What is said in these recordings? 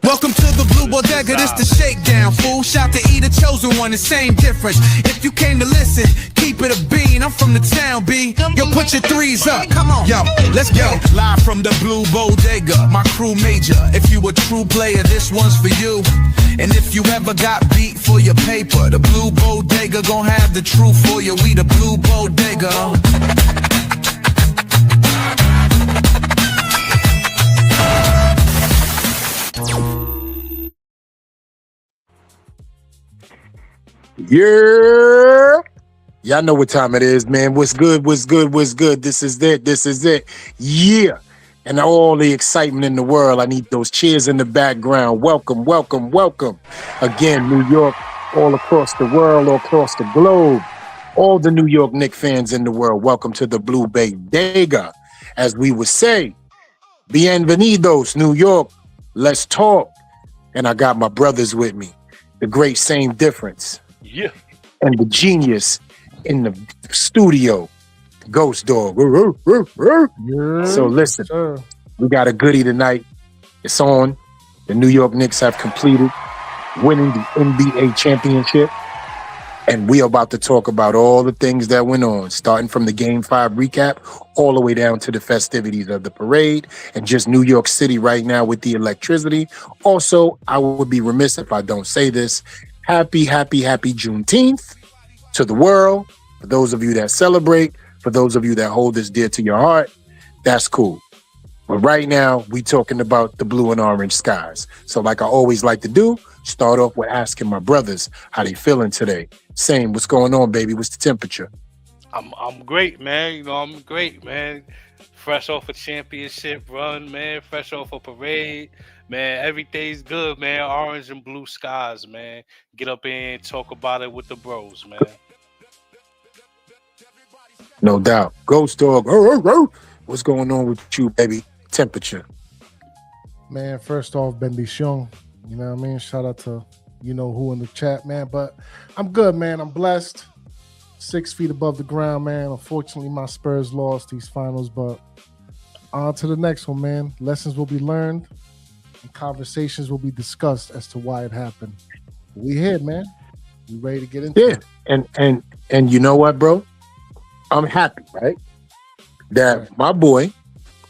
Welcome to the Blue Bodega, this the Shakedown, fool. Shout to E, the chosen one, the same difference. If you came to listen, keep it a bean. I'm from the town, B. Yo, put your threes up. Come on. Yo, let's go. Live from the Blue Bodega, my crew major. If you a true player, this one's for you. And if you ever got beat for your paper, the Blue Bodega gon' have the truth for you. We the Blue Bodega. Yeah, y'all know what time it is, man. What's good? What's good? What's good? This is it. This is it. Yeah. And all the excitement in the world. I need those cheers in the background. Welcome, welcome, welcome. Again, New York, all across the world, all across the globe. All the New York Knicks fans in the world. Welcome to the Blue Bodega. As we would say, bienvenidos, New York. Let's talk. And I got my brothers with me. The great Same Difference. Yeah. And the genius in the studio, Ghost Dog. Yeah. So listen, we got a goodie tonight. It's on. The New York Knicks have completed winning the NBA championship. And we are about to talk about all the things that went on, starting from the Game 5 recap, all the way down to the festivities of the parade, and just New York City right now with the electricity. Also, I would be remiss if I don't say this. Happy Juneteenth to the world. For those of you that celebrate, for those of you that hold this dear to your heart, that's cool. But right now, we talking about the blue and orange skies. So like I always like to do, start off with asking my brothers how they feeling today. Same, what's going on, baby? What's the temperature? I'm great, man. You know, I'm great, man. Fresh off a championship run, man. Fresh off a parade. Man, every day's good, man. Orange and blue skies, man. Get up in and talk about it with the bros, man. No doubt. Ghost Dog, what's going on with you, baby? Temperature. Man, first off, bendición. You know what I mean? Shout out to you know who in the chat, man. But I'm good, man. I'm blessed. 6 feet above the ground, man. Unfortunately, my Spurs lost these finals, but on to the next one, man. Lessons will be learned and conversations will be discussed as to why it happened. We here, man. We ready to get into it. And you know what, bro? I'm happy, right? That my boy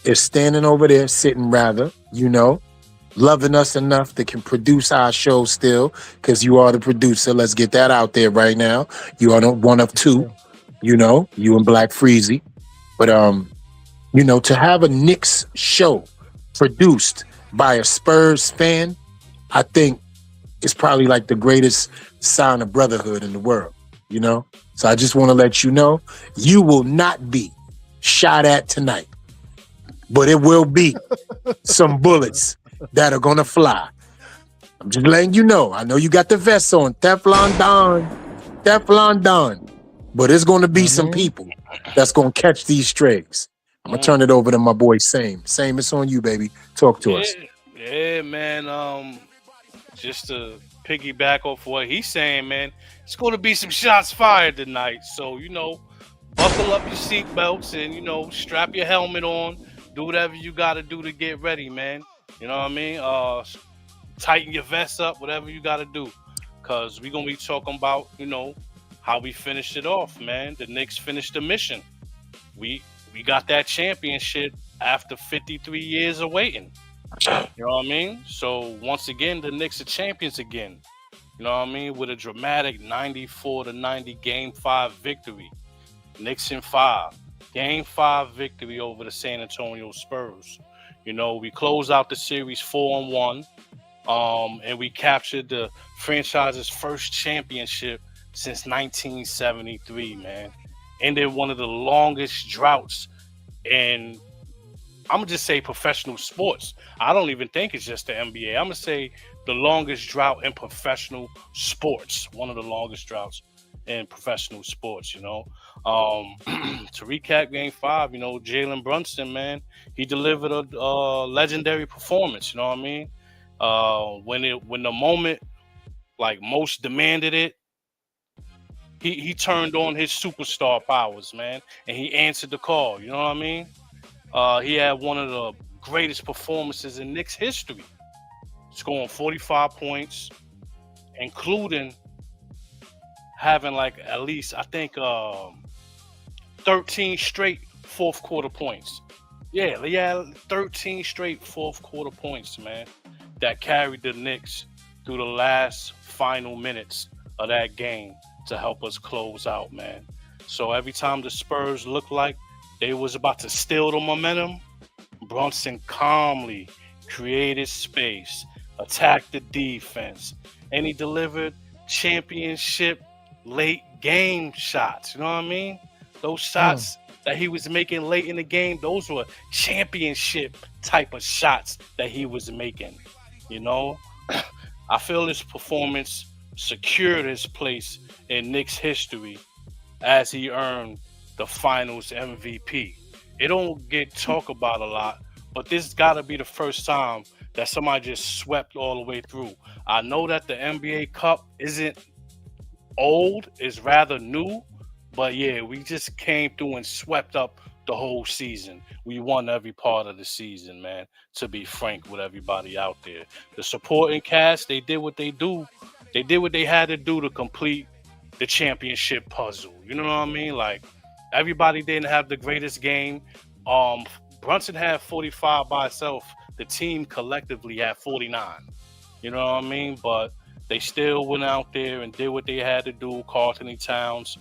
is standing over there, sitting rather, you know, loving us enough that can produce our show still, because you are the producer. Let's get that out there right now. You are one of two, you know, you and Black Freezy. But, you know, to have a Knicks show produced by a Spurs fan, I think it's probably like the greatest sign of brotherhood in the world, you know? So I just want to let you know, you will not be shot at tonight, but it will be some bullets that are going to fly. I'm just letting you know. I know you got the vest on, Teflon Don, but it's going to be some people that's going to catch these strays. I'm going to turn it over to my boy, Same, it's on you, baby. Talk to us. Yeah, man. Just to piggyback off what he's saying, man, it's going to be some shots fired tonight. So, you know, buckle up your seatbelts and, you know, strap your helmet on. Do whatever you got to do to get ready, man. You know what I mean? Tighten your vest up, whatever you got to do. Because we're going to be talking about, you know, how we finished it off, man. The Knicks finished the mission. We got that championship after 53 years of waiting. You know what I mean? So, once again, the Knicks are champions again. You know what I mean? With a dramatic 94-90 Game 5 victory. Knicks in 5. Game 5 victory over the San Antonio Spurs. You know, we closed out the series 4-1. And we captured the franchise's first championship since 1973, man. Ended one of the longest droughts in, I'm going to just say, professional sports. I don't even think it's just the NBA. I'm going to say the longest drought in professional sports. One of the longest droughts in professional sports, you know. To recap Game 5, you know, Jalen Brunson, man, he delivered a legendary performance, you know what I mean? When the moment, like, most demanded it, he turned on his superstar powers, man, and he answered the call, you know what I mean? He had one of the greatest performances in Knicks history. scoring 45 points, including having like at least I think 13 straight fourth quarter points. Yeah, 13 straight fourth quarter points, man, that carried the Knicks through the last final minutes of that game to help us close out, man. So every time the Spurs looked like they was about to steal the momentum, Brunson calmly created space, attacked the defense, and he delivered championship late game shots. You know what I mean? Those shots that he was making late in the game, those were championship type of shots that he was making. You know, I feel this performance secured his place in Knicks history as he earned the Finals MVP. It don't get talked about a lot, but this got to be the first time that somebody just swept all the way through. I know that the NBA Cup isn't old, it's rather new, but yeah, we just came through and swept up the whole season. We won every part of the season, man, to be frank with everybody out there. The supporting cast, they did what they do. They did what they had to do to complete the championship puzzle. You know what I mean? Like, everybody didn't have the greatest game. Brunson had 45 by himself. The team collectively had 49. You know what I mean? But they still went out there and did what they had to do. Carlton Towns,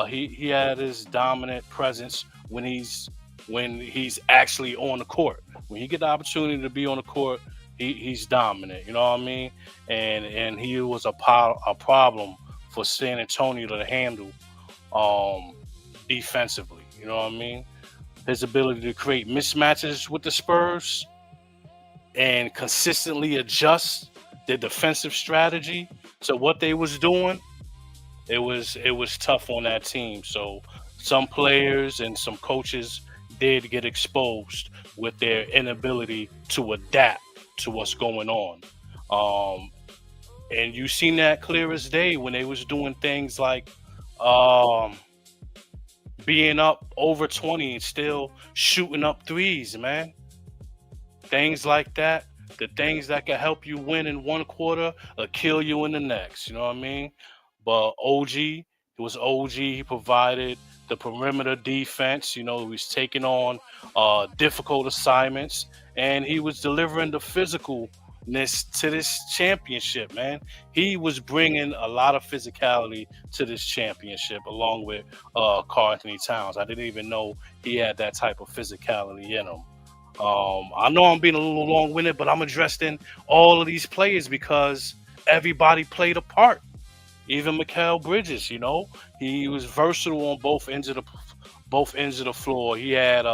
he had his dominant presence when he's actually on the court. When he get the opportunity to be on the court, he's dominant. You know what I mean? And he was a problem for San Antonio to handle defensively. You know what I mean? His ability to create mismatches with the Spurs and consistently adjust their defensive strategy to what they was doing, it was tough on that team. So some players and some coaches did get exposed with their inability to adapt to what's going on. And you seen that clear as day when they was doing things like being up over 20 and still shooting up threes, man. Things like that. The things that can help you win in one quarter or kill you in the next. You know what I mean? But OG, it was OG. He provided the perimeter defense. You know, he was taking on difficult assignments, and he was delivering the physicalness to this championship, man. He was bringing a lot of physicality to this championship along with Carlton Towns. I didn't even know he had that type of physicality in him. I know I'm being a little long-winded, but I'm addressing all of these players because everybody played a part. Even Mikal Bridges, you know, he was versatile on both ends of the floor. He had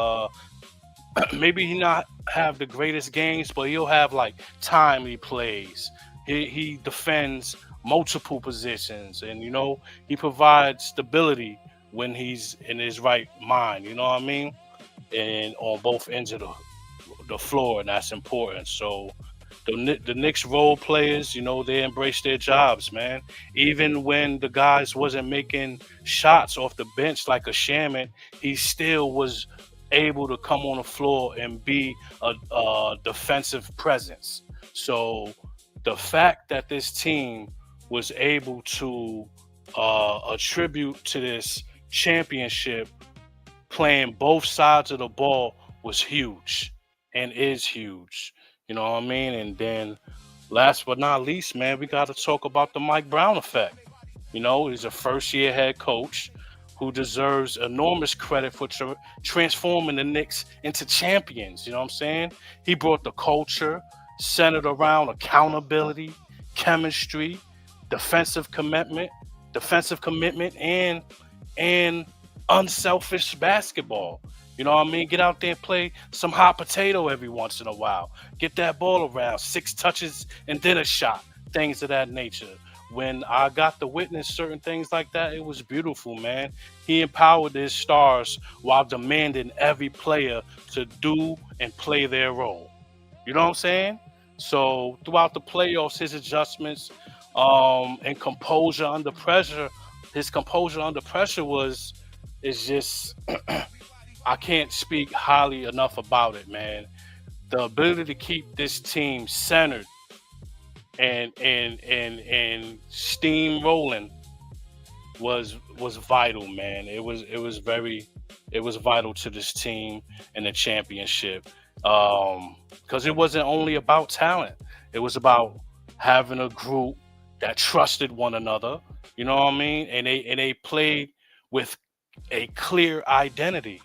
maybe he not have the greatest games, but he'll have like timely plays. He defends multiple positions, and you know, he provides stability when he's in his right mind. You know what I mean? And on both ends of the floor, and that's important. So the Knicks role players, you know, they embrace their jobs, man. Even when the guys wasn't making shots off the bench like a Shaman, he still was able to come on the floor and be a defensive presence. So the fact that this team was able to attribute to this championship playing both sides of the ball was huge and is huge. You know what I mean? And then last but not least, man, we got to talk about the Mike Brown effect. You know, he's a first-year head coach who deserves enormous credit for transforming the Knicks into champions. You know what I'm saying? He brought the culture centered around accountability, chemistry, defensive commitment, and unselfish basketball. You know what I mean? Get out there and play some hot potato every once in a while. Get that ball around, 6 touches and then a shot, things of that nature. When I got to witness certain things like that, it was beautiful, man. He empowered his stars while demanding every player to do and play their role. You know what I'm saying? So throughout the playoffs, his adjustments and composure under pressure, his composure under pressure is just I can't speak highly enough about it, man. The ability to keep this team centered and steam rolling was vital, man. It was vital to this team and the championship. Because it wasn't only about talent. It was about having a group that trusted one another. You know what I mean? And they played with a clear identity,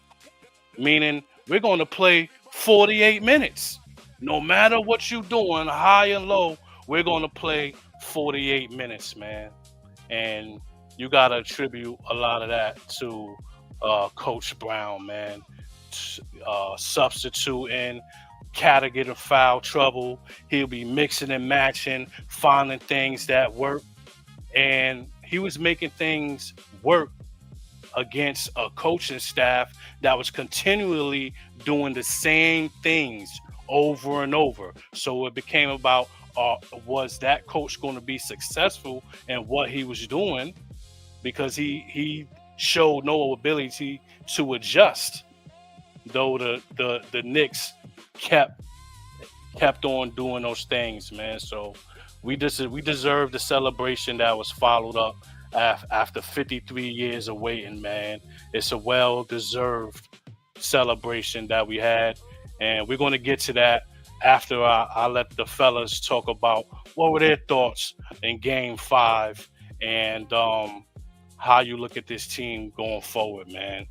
meaning we're going to play 48 minutes. No matter what you're doing, high and low, we're going to play 48 minutes, man. And you got to attribute a lot of that to Coach Brown, man. Substituting, Cat get in foul trouble. He'll be mixing and matching, finding things that work. And he was making things work against a coaching staff that was continually doing the same things over and over. So it became about was that coach going to be successful in what he was doing, because he showed no ability to adjust, though the Knicks kept on doing those things, man. So we deserve the celebration that was followed up after 53 years of waiting, man. It's a well-deserved celebration that we had, and we're going to get to that after I let the fellas talk about what were their thoughts in Game 5 and how you look at this team going forward, man.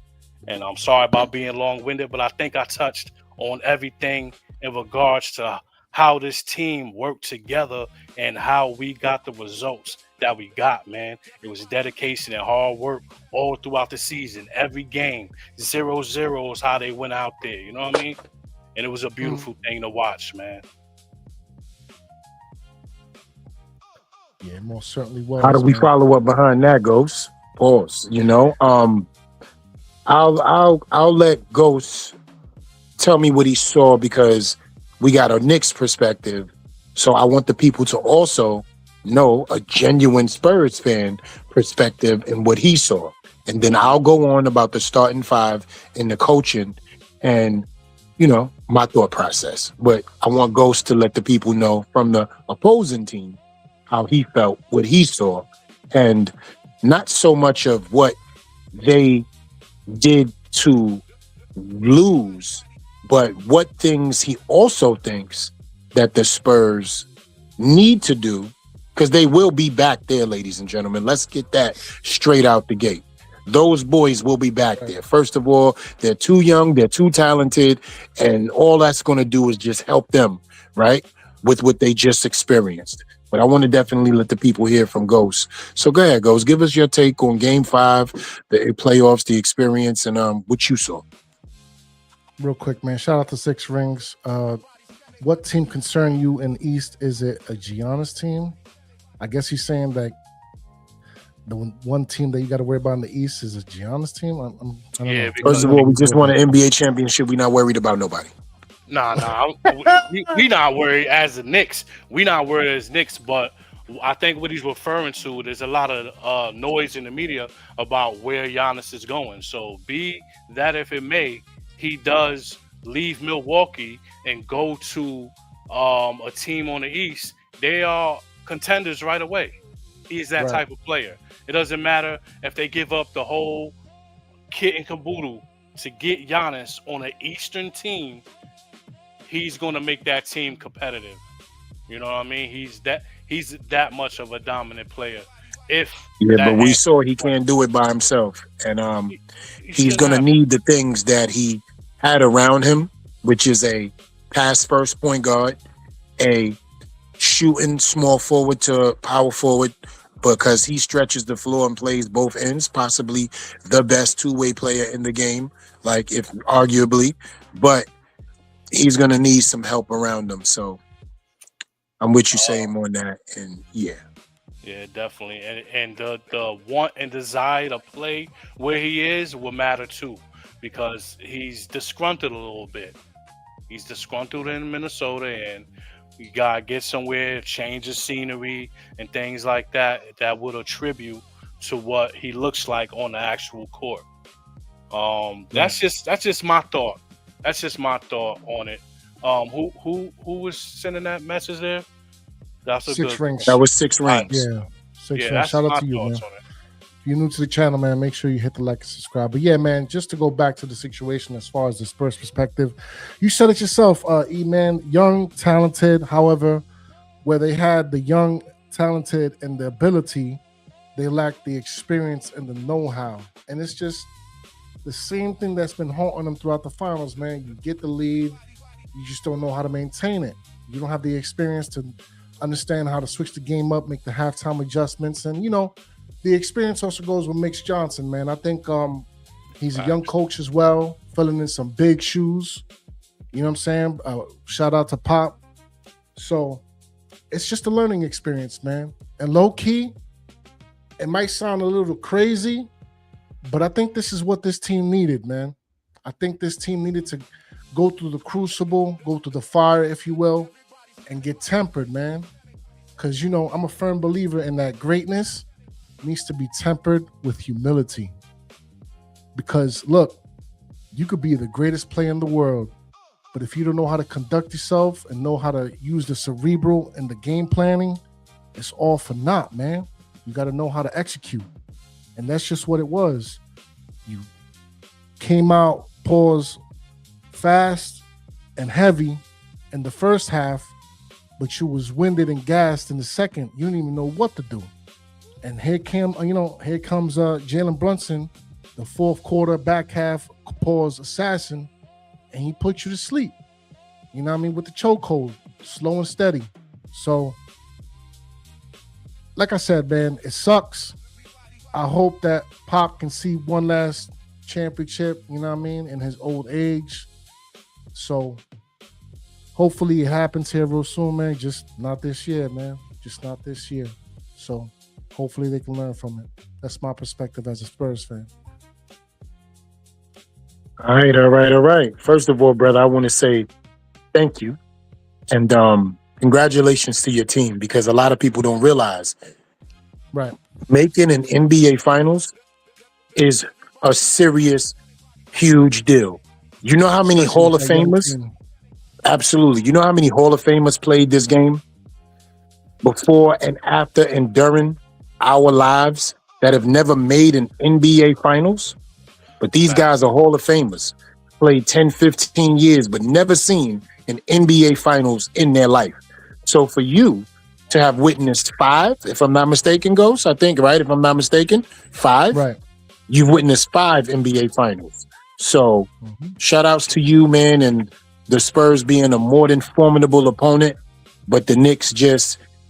And I'm sorry about being long-winded, but I think I touched on everything in regards to how this team worked together and how we got the results that we got, man. It was dedication and hard work all throughout the season. Every game, 0-0 is how they went out there. You know what I mean? And it was a beautiful thing to watch, man. Yeah, it most certainly was. How do we follow up behind that, Ghost? Pause. I'll let Ghost tell me what he saw, because we got a Knicks perspective. So I want the people to also know a genuine Spurs fan perspective and what he saw. And then I'll go on about the starting five and the coaching and, my thought process. But I want Ghost to let the people know from the opposing team how he felt, what he saw, and not so much of what they did to lose, but what things he also thinks that the Spurs need to do, because they will be back there, ladies and gentlemen. Let's get that straight out the gate. Those boys will be back there. First of all, they're too young, they're too talented, and all that's going to do is just help them, right, with what they just experienced. But I want to definitely let the people hear from Ghost. So go ahead, Ghost. Give us your take on Game 5, the playoffs, the experience, and what you saw. Real quick, man. Shout out to Six Rings. What team concern you in the East? Is it a Giannis team? I guess he's saying that the one team that you got to worry about in the East is a Giannis team. I don't know. First of all, we just won an NBA championship. We're not worried about nobody. Nah. we not worried as the Knicks. We not worried as Knicks, but I think what he's referring to, there's a lot of noise in the media about where Giannis is going. So be that if it may, he does leave Milwaukee and go to a team on the East. They are contenders right away. He's that type of player. It doesn't matter if they give up the whole kit and caboodle to get Giannis on an Eastern team. He's going to make that team competitive. You know what I mean? He's that much of a dominant player. But we saw he can't do it by himself, and he's going to need the things that he had around him, which is a pass first point guard, a shooting small forward to power forward, because he stretches the floor and plays both ends, possibly the best two-way player in the game, like if arguably, but he's going to need some help around him. So I'm with you saying on that. And yeah, definitely. And the want and desire to play where he is will matter too, because he's disgruntled a little bit. He's disgruntled in Minnesota, and you got to get somewhere, change the scenery and things like that would attribute to what he looks like on the actual court. That's just my thought. That's just my thought on it. Who was sending that message there? That's a 6 good rings. That was 6 rings. Yeah, 6 Yeah, rings. that's Shout out my to you, man. thoughts on it. If you're new to the channel, man, make sure you hit the like and subscribe. But yeah, man, just to go back to the situation as far as the Spurs perspective, you said it yourself, E-Man, young, talented. However, where they had the young, talented, and the ability, they lacked the experience and the know-how. And it's just the same thing that's been haunting them throughout the finals, man. You get the lead, you just don't know how to maintain it. You don't have the experience to understand how to switch the game up, make the halftime adjustments, and the experience also goes with Mitch Johnson, man. I think he's a young coach as well, filling in some big shoes. You know what I'm saying? Shout out to Pop. So it's just a learning experience, man. And low key, it might sound a little crazy, but I think this is what this team needed, man. I think this team needed to go through the crucible, go through the fire, if you will, and get tempered, man. Because, I'm a firm believer in that greatness needs to be tempered with humility. Because look, you could be the greatest player in the world, but if you don't know how to conduct yourself and know how to use the cerebral and the game planning, it's all for naught, man. You got to know how to execute. And that's just what it was. You came out, fast and heavy in the first half, but you was winded and gassed in the second. You didn't even know what to do. And here comes Jalen Brunson, the fourth quarter, back half, assassin, and he put you to sleep. You know what I mean? With the chokehold, slow and steady. So, like I said, man, it sucks. I hope that Pop can see one last championship, you know what I mean, in his old age. So, hopefully it happens here real soon, man. Just not this year, man. Just not this year. So, hopefully they can learn from it. That's my perspective as a Spurs fan. All right. First of all, brother, I want to say thank you. And congratulations to your team, because a lot of people don't realize making an NBA Finals is a serious, huge deal. You know how many Hall of Famers? Absolutely. You know how many Hall of Famers played this game before and after and during our lives that have never made an NBA Finals? But these guys are Hall of Famers, played 10, 15 years, but never seen an NBA Finals in their life. So for you to have witnessed 5, if I'm not mistaken, Ghost, I think, right? If I'm not mistaken, 5. Right. You've witnessed 5 NBA Finals. So shout outs to you, man, and the Spurs being a more than formidable opponent, but the Knicks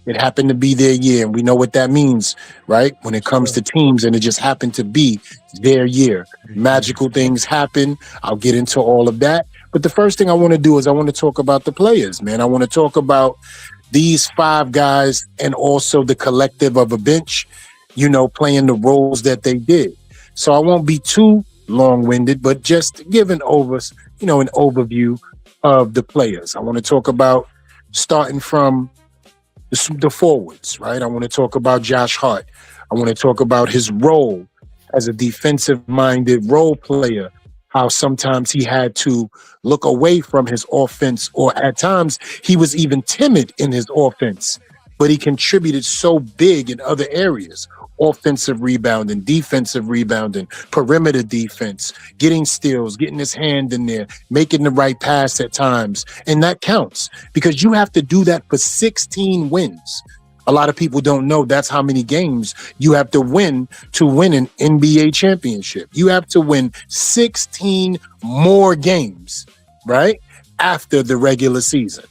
it happened to be their year, and we know what that means, right? When it comes to teams, and it just happened to be their year. Magical things happen. I'll get into all of that. But the first thing I want to do is I want to talk about the players, man. I want to talk about these 5 guys and also the collective of a bench, playing the roles that they did. So I won't be too long-winded, but just give an overview of the players. I want to talk about starting from the forwards, right? I want to talk about Josh Hart. I want to talk about his role as a defensive-minded role player, how sometimes he had to look away from his offense, or at times he was even timid in his offense, but he contributed so big in other areas. Offensive rebounding, defensive rebounding, perimeter defense, getting steals, getting his hand in there, making the right pass at times. And that counts, because you have to do that for 16 wins. A lot of people don't know that's how many games you have to win an NBA championship. You have to win 16 more games, right, after the regular season,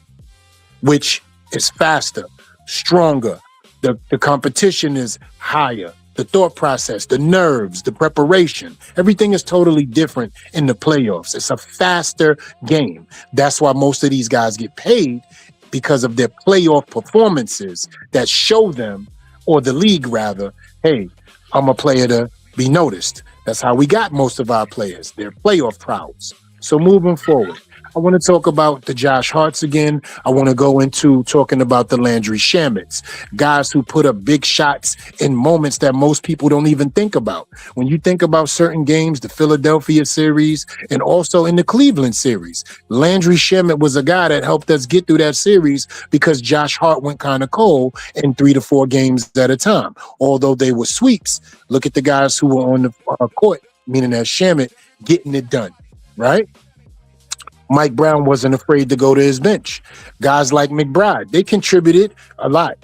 which is faster, stronger. The competition is higher. The thought process, the nerves, the preparation, everything is totally different in the playoffs. It's a faster game. That's why most of these guys get paid, because of their playoff performances that show them, or the league rather, hey, I'm a player to be noticed. That's how we got most of our players. They're playoff prowls. So moving forward, I want to talk about the Josh Harts again. I want to go into talking about the Landry Shamits, guys who put up big shots in moments that most people don't even think about. When you think about certain games, the Philadelphia series, and also in the Cleveland series, Landry Shamit was a guy that helped us get through that series because Josh Hart went kind of cold in 3 to 4 games at a time. Although they were sweeps, look at the guys who were on the court, meaning that Shamit getting it done, right? Mike Brown wasn't afraid to go to his bench. Guys like McBride, they contributed a lot,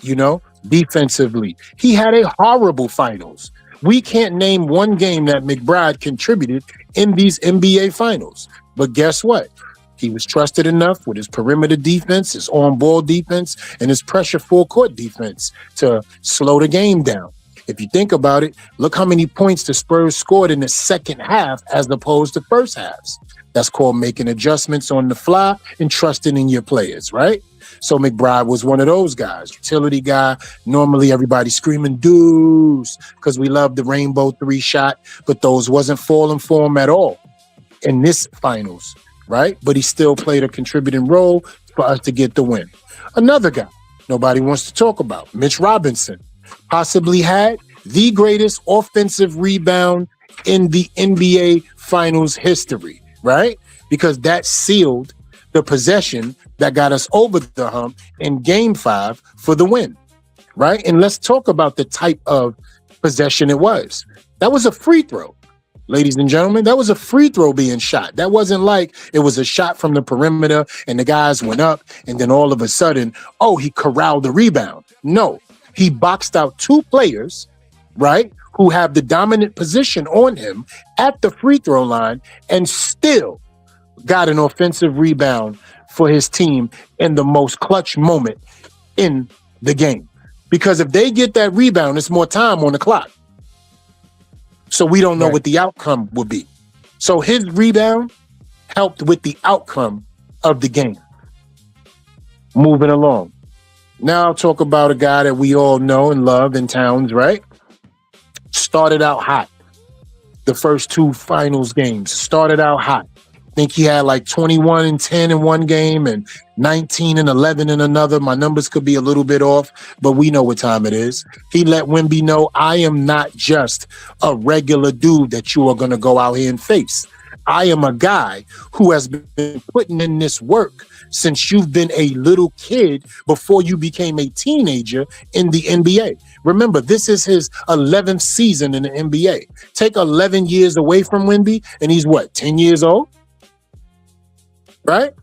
defensively. He had a horrible finals. We can't name one game that McBride contributed in these NBA finals. But guess what? He was trusted enough with his perimeter defense, his on-ball defense, and his pressure full-court defense to slow the game down. If you think about it, look how many points the Spurs scored in the second half as opposed to first halves. That's called making adjustments on the fly and trusting in your players, right? So McBride was one of those guys, utility guy. Normally everybody screaming deuce because we love the rainbow 3 shot, but those wasn't falling for him at all in this finals, right? But he still played a contributing role for us to get the win. Another guy nobody wants to talk about, Mitch Robinson, possibly had the greatest offensive rebound in the NBA finals history, right? Because that sealed the possession that got us over the hump in game 5 for the win, right? And let's talk about the type of possession it was. That was a free throw, ladies and gentlemen. That was a free throw being shot. That wasn't like it was a shot from the perimeter and the guys went up and then all of a sudden, he corralled the rebound. No, he boxed out 2 players, right, who have the dominant position on him at the free throw line and still got an offensive rebound for his team in the most clutch moment in the game. Because if they get that rebound, it's more time on the clock. So we don't know what the outcome would be. So his rebound helped with the outcome of the game. Moving along. Now I'll talk about a guy that we all know and love in Towns, right? Started out hot. The first 2 finals games started out hot. I think he had like 21 and 10 in one game and 19 and 11 in another. My numbers could be a little bit off, but we know what time it is. He let Wemby know, I am not just a regular dude that you are going to go out here and face. I am a guy who has been putting in this work since you've been a little kid before you became a teenager in the NBA. Remember, this is his 11th season in the NBA. Take 11 years away from Wemby, and he's what, 10 years old? Right?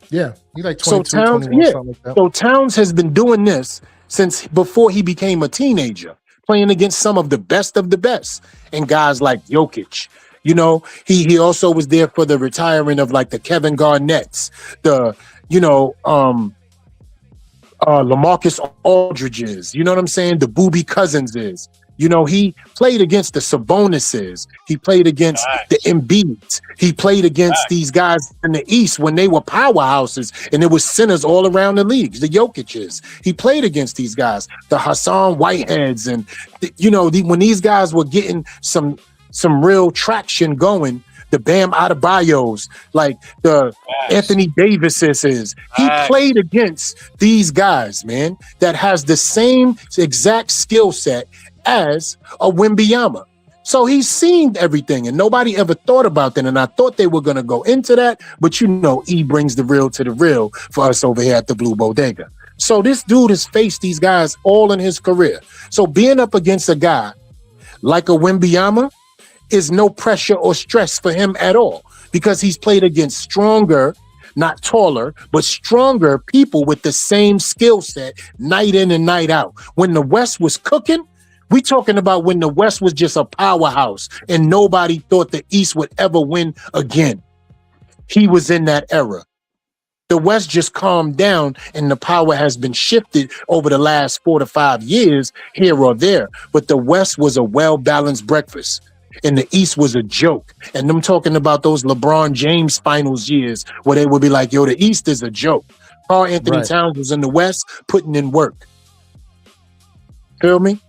Yeah, he's like 22, 21, something like that. So Towns has been doing this since before he became a teenager, playing against some of the best and guys like Jokic. He also was there for the retiring of like the Kevin Garnett's, the LaMarcus Aldridge's, you know what I'm saying? The Boobie Cousinses. He played against the Sabonises. He played against the Embiids. He played against these guys in the East when they were powerhouses and there was centers all around the leagues, the Jokic's. He played against these guys, the Hassan Whiteheads. And, when these guys were getting some real traction going, the Bam Adebayos, like the Anthony Davises. He played against these guys, man, that has the same exact skill set as a Wembanyama. So he's seen everything and nobody ever thought about that. And I thought they were going to go into that, but E brings the real to the real for us over here at the Blue Bodega. So this dude has faced these guys all in his career. So being up against a guy like a Wembanyama is no pressure or stress for him at all because he's played against stronger, not taller, but stronger people with the same skill set night in and night out. When the West was cooking, we talking about when the West was just a powerhouse and nobody thought the East would ever win again. He was in that era. The West just calmed down and the power has been shifted over the last 4 to 5 years here or there. But the West was a well-balanced breakfast and the East was a joke. And I'm talking about those LeBron James finals years where they would be like, the East is a joke. Karl Anthony Towns was in the West putting in work. Feel me?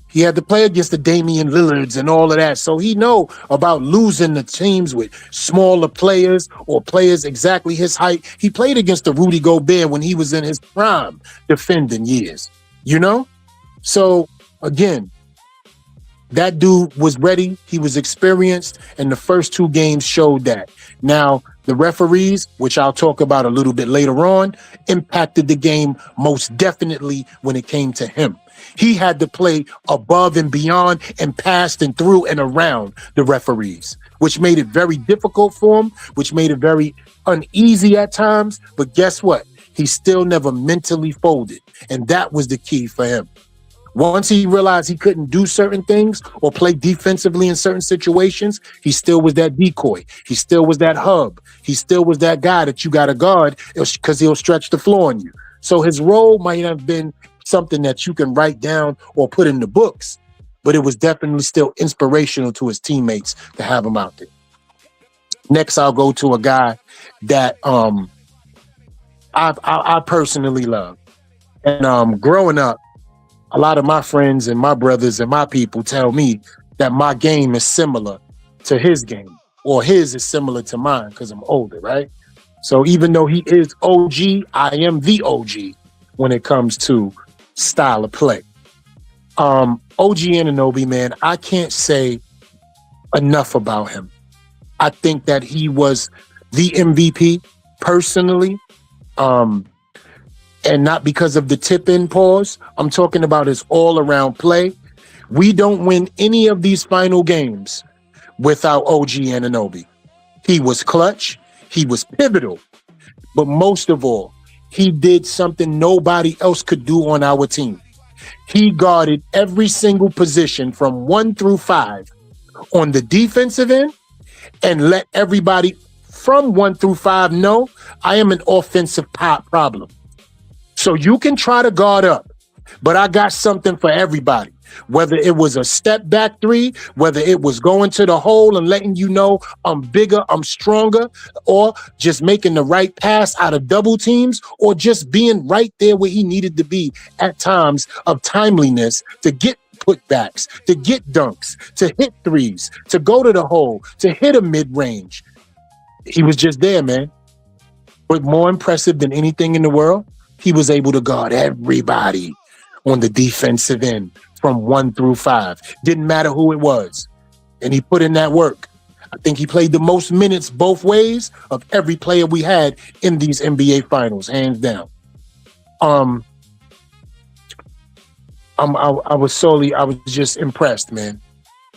He had to play against the Damian Lillards and all of that. So he know about losing the teams with smaller players or players exactly his height. He played against the Rudy Gobert when he was in his prime defending years, you know? So again, that dude was ready. He was experienced, and the first 2 games showed that. Now, the referees, which I'll talk about a little bit later on, impacted the game most definitely when it came to him. He had to play above and beyond and past and through and around the referees, which made it very difficult for him, which made it very uneasy at times. But guess what? He still never mentally folded, and that was the key for him. Once he realized he couldn't do certain things or play defensively in certain situations, he still was that decoy. He still was that hub. He still was that guy that you got to guard because he'll stretch the floor on you. So his role might have been something that you can write down or put in the books, but it was definitely still inspirational to his teammates to have him out there. Next, I'll go to a guy that I personally love. And growing up, a lot of my friends and my brothers and my people tell me that my game is similar to his game, or his is similar to mine because I'm older, right? So even though he is OG, I am the OG when it comes to style of play. OG Anunoby, man, I can't say enough about him. I think that he was the MVP personally. And not because of the tip-in pause. I'm talking about his all-around play. We don't win any of these final games without OG Anunoby. He was clutch. He was pivotal. But most of all, he did something nobody else could do on our team. He guarded every single position from 1 through 5 on the defensive end and let everybody from 1 through 5 know I am an offensive problem. So you can try to guard up, but I got something for everybody. Whether it was a step back 3, whether it was going to the hole and letting you know I'm bigger, I'm stronger, or just making the right pass out of double teams, or just being right there where he needed to be at times of timeliness to get putbacks, to get dunks, to hit 3s, to go to the hole, to hit a mid-range. He was just there, man. But more impressive than anything in the world, he was able to guard everybody on the defensive end from 1 through 5. Didn't matter who it was. And he put in that work. I think he played the most minutes both ways of every player we had in these NBA finals, hands down. I was just impressed, man.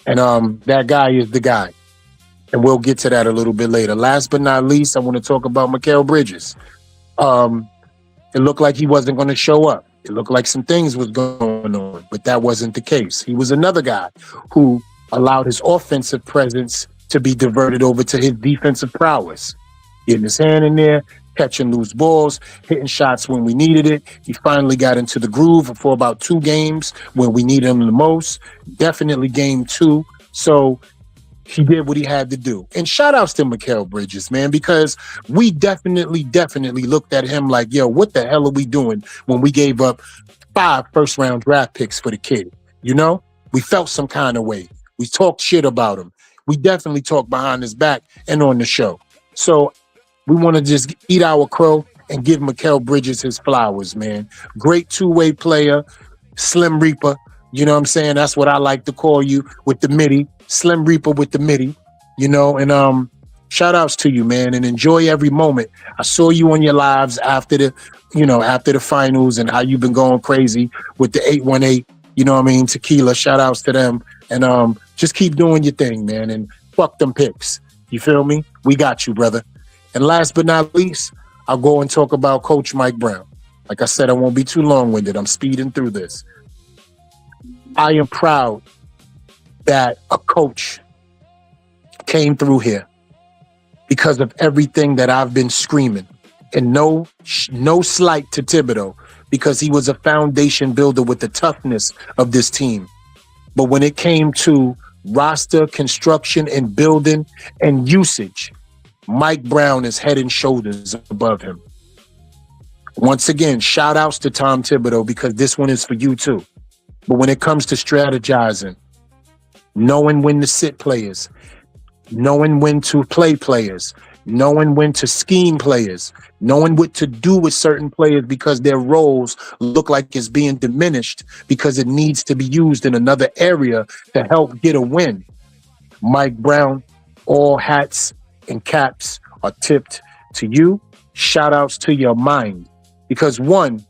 And that guy is the guy. And we'll get to that a little bit later. Last but not least, I want to talk about Mikal Bridges. It looked like he wasn't going to show up. It looked like some things was going on, but that wasn't the case. He was another guy who allowed his offensive presence to be diverted over to his defensive prowess. Getting his hand in there, catching loose balls, hitting shots when we needed it. He finally got into the groove for about 2 games when we needed him the most. Definitely game 2. So he did what he had to do. And shout outs to Mikal Bridges, man, because we definitely looked at him like, yo, what the hell are we doing when we gave up 5 first-round draft picks for the kid? You know? We felt some kind of way. We talked shit about him. We definitely talked behind his back and on the show. So we want to just eat our crow and give Mikal Bridges his flowers, man. Great 2-way player, Slim Reaper. You know what I'm saying? That's what I like to call you with the MIDI. Slim Reaper with the MIDI, you know, and shout outs to you, man, and enjoy every moment. I saw you on your lives after the finals and how you've been going crazy with the 818, you know what I mean, tequila. Shout outs to them. And just keep doing your thing, man, and fuck them picks. You feel me? We got you, brother. And last but not least, I'll go and talk about Coach Mike Brown. Like I said, I won't be too long-winded. I'm speeding through this. I am proud that a coach came through here because of everything that I've been screaming. And no slight to Thibodeau, because he was a foundation builder with the toughness of this team. But when it came to roster construction and building and usage, Mike Brown is head and shoulders above him. Once again, shout outs to Tom Thibodeau, because this one is for you too. But when it comes to strategizing, knowing when to sit players, knowing when to play players, knowing when to scheme players, knowing what to do with certain players because their roles look like it's being diminished because it needs to be used in another area to help get a win. Mike Brown, all hats and caps are tipped to you. Shout outs to your mind. Because one,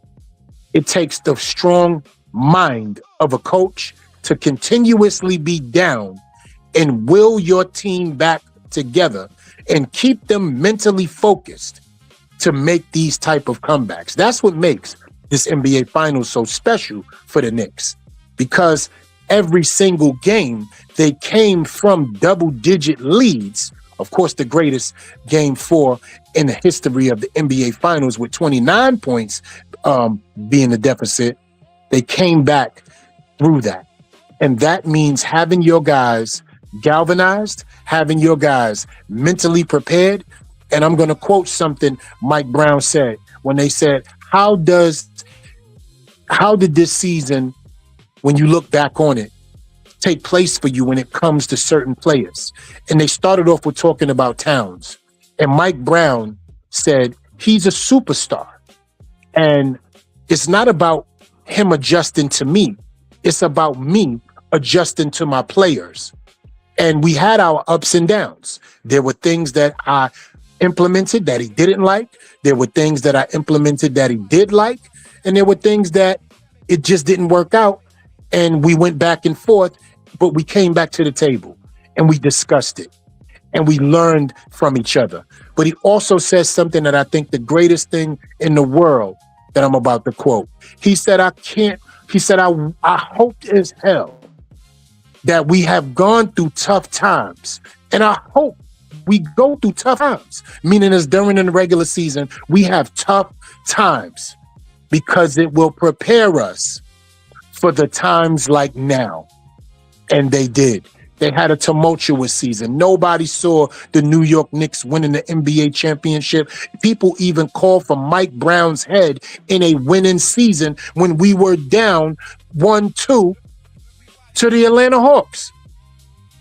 it takes the strong mind of a coach to continuously be down and will your team back together and keep them mentally focused to make these type of comebacks. That's what makes this NBA Finals so special for the Knicks, because every single game they came from double-digit leads. Of course, the greatest game 4 in the history of the NBA Finals with 29 points being the deficit. They came back through that. And that means having your guys galvanized, having your guys mentally prepared. And I'm going to quote something Mike Brown said when they said, how did this season, when you look back on it, take place for you when it comes to certain players? And they started off with talking about Towns. And Mike Brown said, he's a superstar. And it's not about him adjusting to me. It's about me adjusting to my players. And we had our ups and downs. There were things that I implemented that he didn't like. There were things that I implemented that he did like. And there were things that it just didn't work out. And we went back and forth, but we came back to the table and we discussed it and we learned from each other. But he also says something that I think the greatest thing in the world that I'm about to quote. He said, I hoped as hell that we have gone through tough times. And I hope we go through tough times, meaning as during the regular season, we have tough times because it will prepare us for the times like now. And they did. They had a tumultuous season. Nobody saw the New York Knicks winning the NBA championship. People even called for Mike Brown's head in a winning season when we were down 1-2 to the Atlanta Hawks.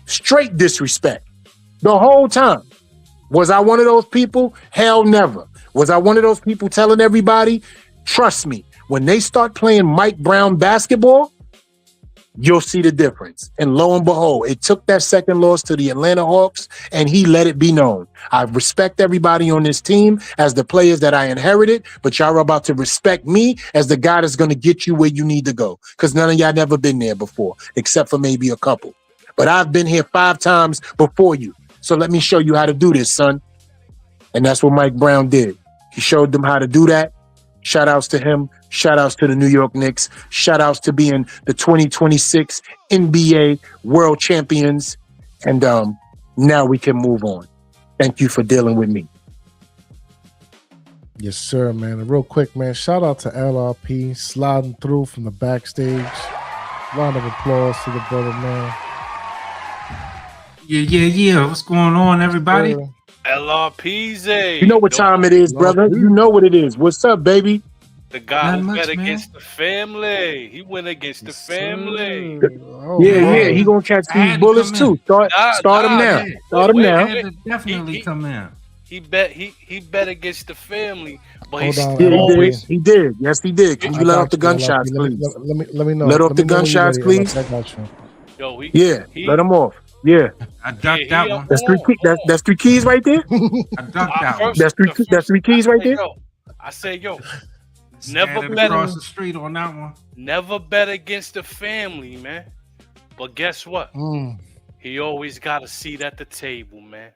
Straight disrespect. The whole time. Was I one of those people? Hell never. Was I one of those people telling everybody? Trust me, when they start playing Mike Brown basketball, you'll see the difference. And lo and behold, it took that second loss to the Atlanta Hawks, and he let it be known. I respect everybody on this team as the players that I inherited, but y'all are about to respect me as the guy that's going to get you where you need to go, because none of y'all never been there before, except for maybe a couple. But I've been here 5 times before you, so let me show you how to do this, son. And that's what Mike Brown did. He showed them how to do that. Shout outs to him. Shout outs to the New York Knicks. Shout outs to being the 2026 NBA World Champions. And now we can move on. Thank you for dealing with me. Yes, sir, man. And real quick, man, shout out to LRP sliding through from the backstage. Round of applause to the brother, man. Yeah. What's going on, everybody? LRPZ. You know what time it is, brother. You know what it is. What's up, baby? The guy Not who much, bet man. against the family. He went against the family. Oh, Yeah. He gonna catch I had these to bullets come in. too. Start him now. yeah. Start him Wait, now. I had to definitely come in. He bet against the family, but Hold on, Yeah, always he did. Yes, he did. Can I you let got off the you, gunshots, LRP. please? Let me know. Let off the me know when you're gunshots, ready, please. LRP. I got you. Yo, Yeah, let him off. Yeah, I ducked that one. that's 3 keys. That's 3 keys right there. I ducked that one. That's three keys right there. I say, yo, Never bet across the street on that one. never bet against the family, man. But guess what? He always got a seat at the table, man.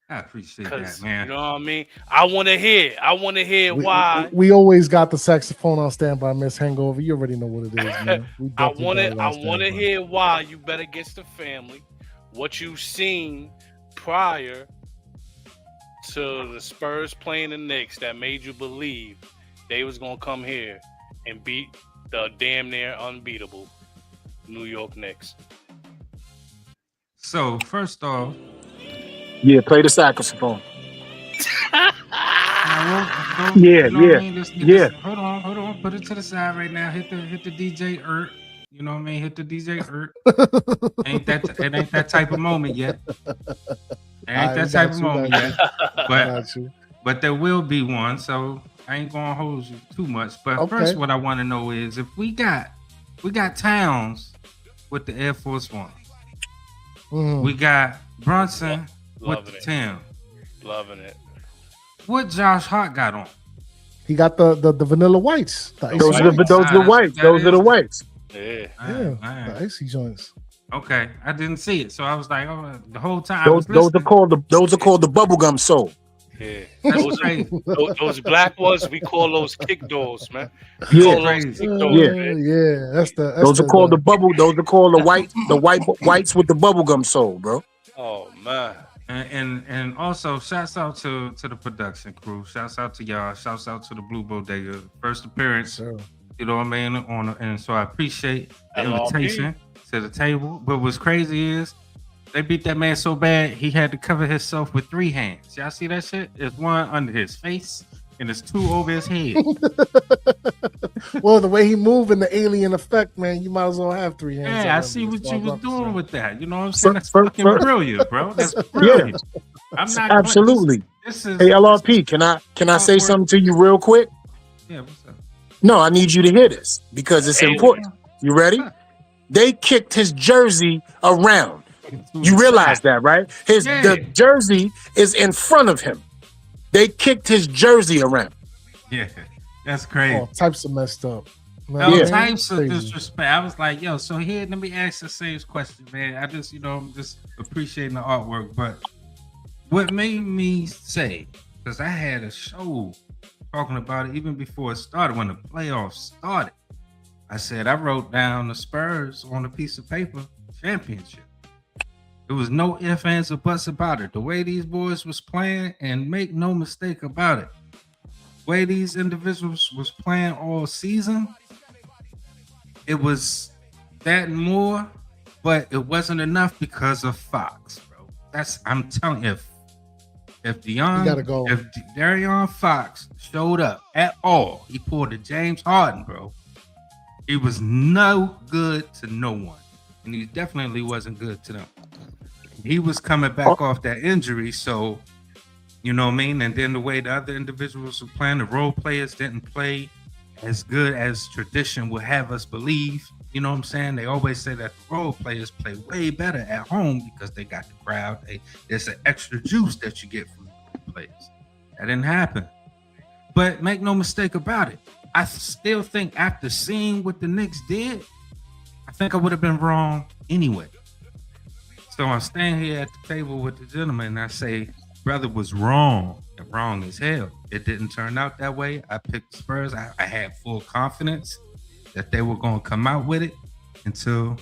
I appreciate Cause that, man. you know what I mean. I want to hear why. We always got the saxophone on standby, Miss Hangover. You already know what it is, man. I want to hear why you bet against the family. What you've seen prior to the Spurs playing the Knicks that made you believe they was gonna come here and beat the damn near unbeatable New York Knicks. So first off, Yeah, play the saxophone. yeah. Yeah. Hold on. Put it to the side right now. Hit the DJ Ert. You know what I mean? Hit the DJ. It ain't that type of moment yet. It ain't that type of moment yet. But there will be one. So I ain't gonna hold you too much. But first, what I want to know is if we got Towns with the Air Force One. We got Brunson with the 10. Loving it. What Josh Hart got on? He got the vanilla whites. Those are the whites. Those are the whites. Yeah. The icy joints. Okay, I didn't see it, so I was like, oh, the whole time. Those are called the bubblegum soul. Yeah. That's crazy. Those black ones, we call those kick doors, man. Yeah, crazy. Those are called the whites with the bubblegum soul, bro. Oh man. And also shouts out to the production crew. Shouts out to y'all. Shouts out to the Blue Bodega. First appearance. Sure. You know what I mean? And so I appreciate the invitation to the table. But what's crazy is they beat that man so bad he had to cover himself with 3 hands. Y'all see that shit? There's one under his face and there's 2 over his head. Well, the way he moved in the alien effect, man, you might as well have 3 hands. Yeah, I see what you was doing with that. You know what I'm saying? That's fucking brilliant, bro. That's brilliant. Yeah. I'm not absolutely. Hey, LRP, can I say something to you real quick? Yeah, what's up? No, I need you to hear this because it's important. You ready? They kicked his jersey around. You realize that, right? The jersey is in front of him. They kicked his jersey around. Yeah, that's crazy. All types of messed up. No, types of disrespect. I was like, yo, so here, let me ask the same question, man. I just, I'm just appreciating the artwork. But what made me say, because I had a show talking about it even before it started, when the playoffs started, I said, I wrote down the Spurs on a piece of paper, championship. There was no ifs, ands, or buts about it. The way these boys was playing, and make no mistake about it, the way these individuals was playing all season, it was that and more, but it wasn't enough because of Fox, bro. I'm telling you, if De'Aaron Fox showed up at all, he pulled a James Harden, bro. He was no good to no one, and he definitely wasn't good to them. He was coming back off that injury, so you know what I mean. And then the way the other individuals were playing, the role players didn't play as good as tradition would have us believe. You know what I'm saying? They always say that the role players play way better at home because they got the crowd. There's an extra juice that you get from the players. That didn't happen. But make no mistake about it, I still think after seeing what the Knicks did, I think I would have been wrong anyway. So I'm standing here at the table with the gentleman and I say, brother was wrong and wrong as hell. It didn't turn out that way. I picked the Spurs. I had full confidence that they were going to come out with it until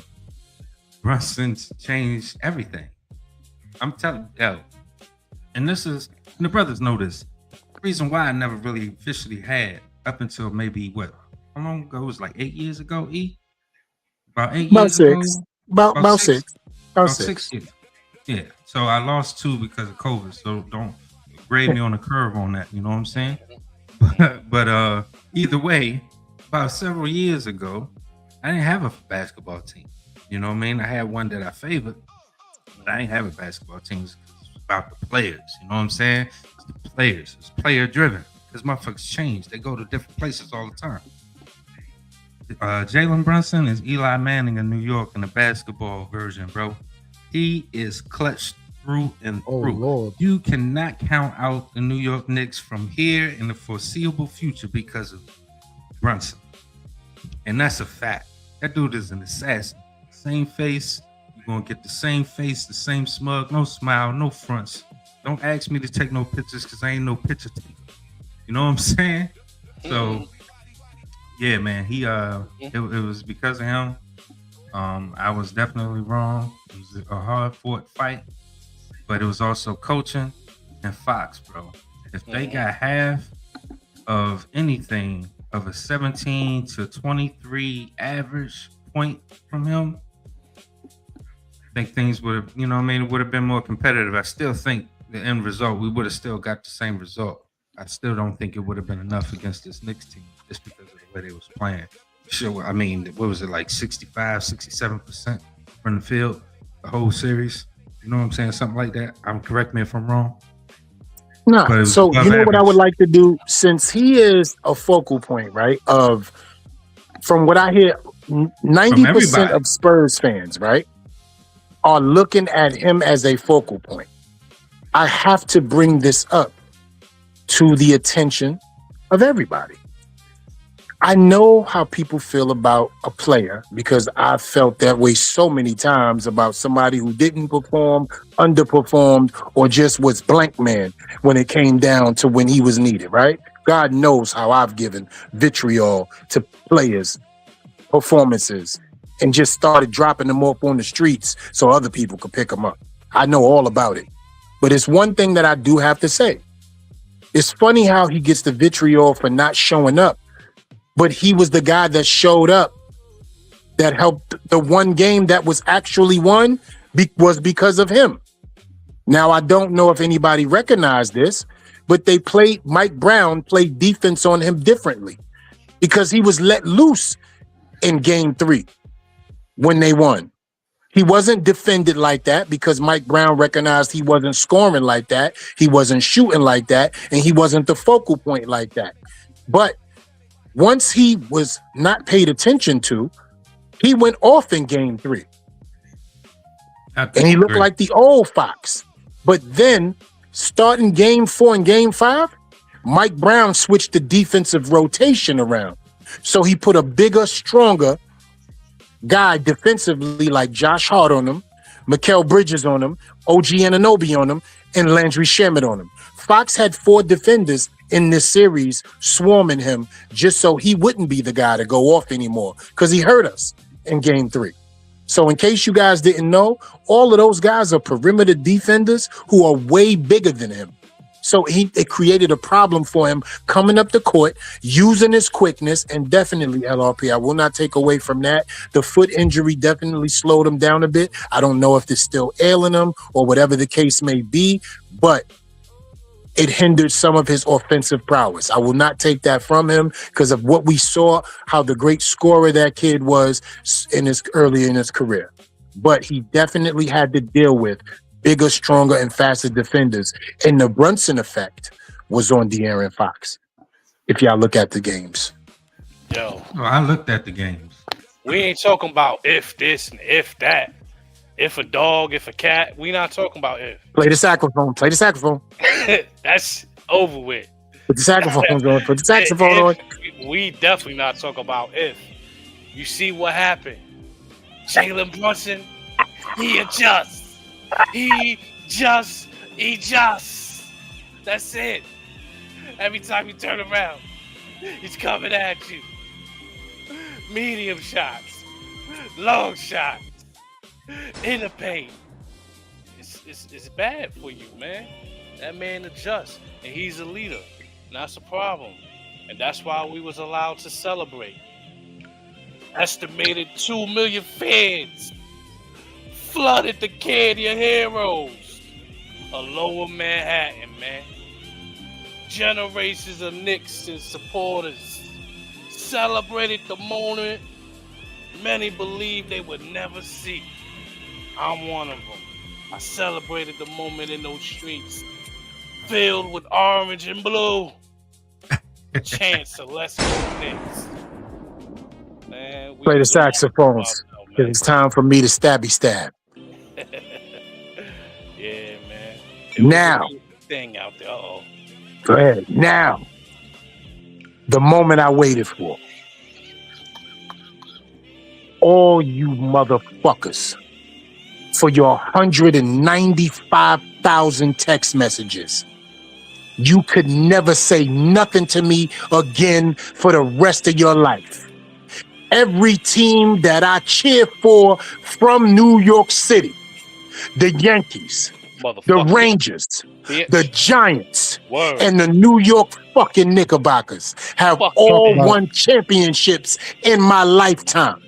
Brunson changed everything. I'm telling you, and and the brothers know this. The reason why I never really officially had up until maybe how long ago? It was like 8 years ago, About 8 years ago? About six. About 6 years. Yeah. So I lost 2 because of COVID. So don't grade me on the curve on that. You know what I'm saying? But either way, about several years ago, I didn't have a basketball team. You know what I mean? I had one that I favored, but I didn't have a basketball team. It's about the players. You know what I'm saying? It's the players. It's player driven. Because motherfuckers change. They go to different places all the time. Jalen Brunson is Eli Manning in New York in the basketball version, bro. He is clutched through and through. Lord. You cannot count out the New York Knicks from here in the foreseeable future because of Brunson. And that's a fact. That dude is an assassin. Same face. You're going to get the same face, the same smug, no smile, no fronts. Don't ask me to take no pictures because I ain't no picture taker. You know what I'm saying? So, yeah, man, it was because of him. I was definitely wrong. It was a hard-fought fight, but it was also coaching and Fox, bro. If they got half of anything of a 17 to 23 average point from him, I think things would have, it would have been more competitive. I still think the end result, we would have still got the same result. I still don't think it would have been enough against this Knicks team just because of the way they was playing. sure. I mean, what was it like 65, 67% from the field the whole series? You know what I'm saying? Something like that. Correct me if I'm wrong. Nah. But it was So above you know what I would average. like to do, since he is a focal point, right? From what I hear, From 90% everybody. of Spurs fans, right, are looking at him as a focal point. I have to bring this up to the attention of everybody. I know how people feel about a player because I've felt that way so many times about somebody who didn't perform, underperformed, or just was blank man when it came down to when he was needed, right? God knows how I've given vitriol to players, performances, and just started dropping them off on the streets so other people could pick them up. I know all about it. But it's one thing that I do have to say. It's funny how he gets the vitriol for not showing up, but he was the guy that showed up that helped the one game that was actually won was because of him. Now, I don't know if anybody recognized this, but Mike Brown played defense on him differently because he was let loose in game 3 when they won. He wasn't defended like that because Mike Brown recognized he wasn't scoring like that, he wasn't shooting like that, and he wasn't the focal point like that. But once he was not paid attention to, he went off in game 3. And he looked like the old Fox. But then, starting game 4 and game 5, Mike Brown switched the defensive rotation around. So he put a bigger, stronger guy defensively like Josh Hart on him, Mikal Bridges on him, OG Anunoby on him, and Landry Shamet on him. Fox had 4 defenders in this series swarming him just so he wouldn't be the guy to go off anymore because he hurt us in game 3. So in case you guys didn't know, all of those guys are perimeter defenders who are way bigger than him. So it created a problem for him coming up the court, using his quickness, and definitely LRP. I will not take away from that. The foot injury definitely slowed him down a bit. I don't know if it's still ailing him or whatever the case may be, but it hindered some of his offensive prowess. I will not take that from him because of what we saw, how the great scorer that kid was early in his career. But he definitely had to deal with bigger, stronger, and faster defenders. And the Brunson effect was on De'Aaron Fox, if y'all look at the games. Yo, I looked at the games. we ain't talking about if this and if that. If a dog, if a cat. We not talking about if. Play the saxophone. Play the saxophone. That's over with. Put the saxophone on. Put the saxophone on. We definitely not talking about if. You see what happened. Jalen Brunson, he adjusts. He just. That's it. Every time you turn around, he's coming at you. Medium shots, long shots, in the paint. It's bad for you, man. That man adjusts, and he's a leader. And that's a problem. And that's why we was allowed to celebrate. Estimated 2 million fans flooded the Canyon Heroes, a lower Manhattan, man. Generations of Knicks and supporters celebrated the moment many believed they would never see. I'm one of them. I celebrated the moment in those streets, filled with orange and blue. Chance of let's go Knicks. Man, Play the saxophones. It's time for me to stabby stab. Yeah, man. Now. Thing out there. Uh-oh. Go ahead. Now, the moment I waited for. All you motherfuckers, for your 195,000 text messages. You could never say nothing to me again for the rest of your life. Every team that I cheer for from New York City, the Yankees, the Rangers, the Giants, and the New York fucking Knickerbockers have all won championships in my lifetime.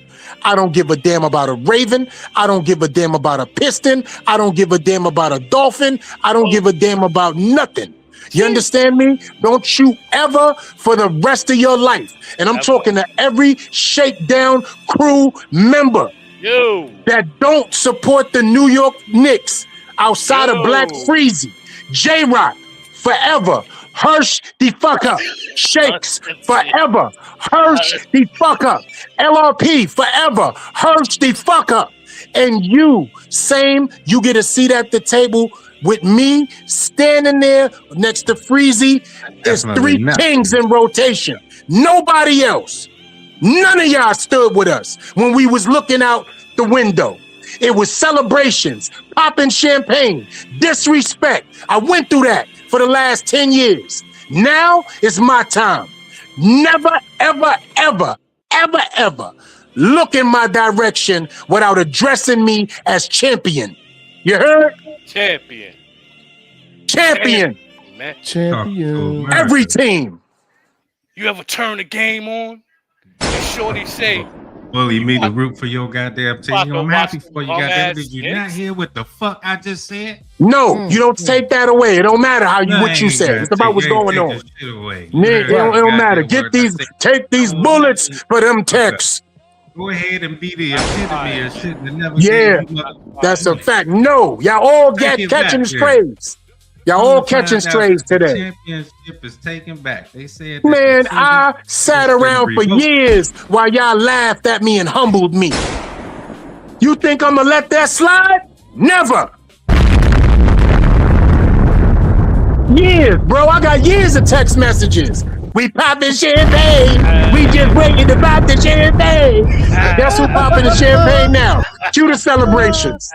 I don't give a damn about a Raven. I don't give a damn about a Piston. I don't give a damn about a Dolphin. I don't give a damn about nothing. You understand me? Don't you ever for the rest of your life. And I'm talking to every Shakedown crew member that don't support the New York Knicks outside of Black Freezy. J-Rock, forever. Hirsch the fuck up. Shakes, forever. Hirsch the fuck up. LRP, forever. Hirsch the fuck up. And you, same, you get a seat at the table with me standing there next to Freezy. There's three kings in rotation. Nobody else. None of y'all stood with us when we was looking out the window. It was celebrations, popping champagne, disrespect. I went through that for the last 10 years. Now it's my time. Never, ever, ever, ever, ever look in my direction without addressing me as champion. You heard? Champion. Champion. Man. Champion. Every team. You ever turn the game on? And Shorty say, Bully me to root for your goddamn team. I'm happy for you, goddamn. Did you not Knicks? hear what the fuck I just said? No, you don't take that away. It don't matter what you said. It's about what's going on. It don't matter. Take these bullets for them texts. Go ahead and be the epitome of shit that never that's a fact. No, y'all all catching strays. Y'all all catching strays today. Championship is taken back. They said, man, I sat around for years while y'all laughed at me and humbled me. You think I'm gonna let that slide? Never. Years, bro. I got years of text messages. We popping champagne. We just waiting to pop the champagne. Guess who popping the champagne now? Cue the celebrations.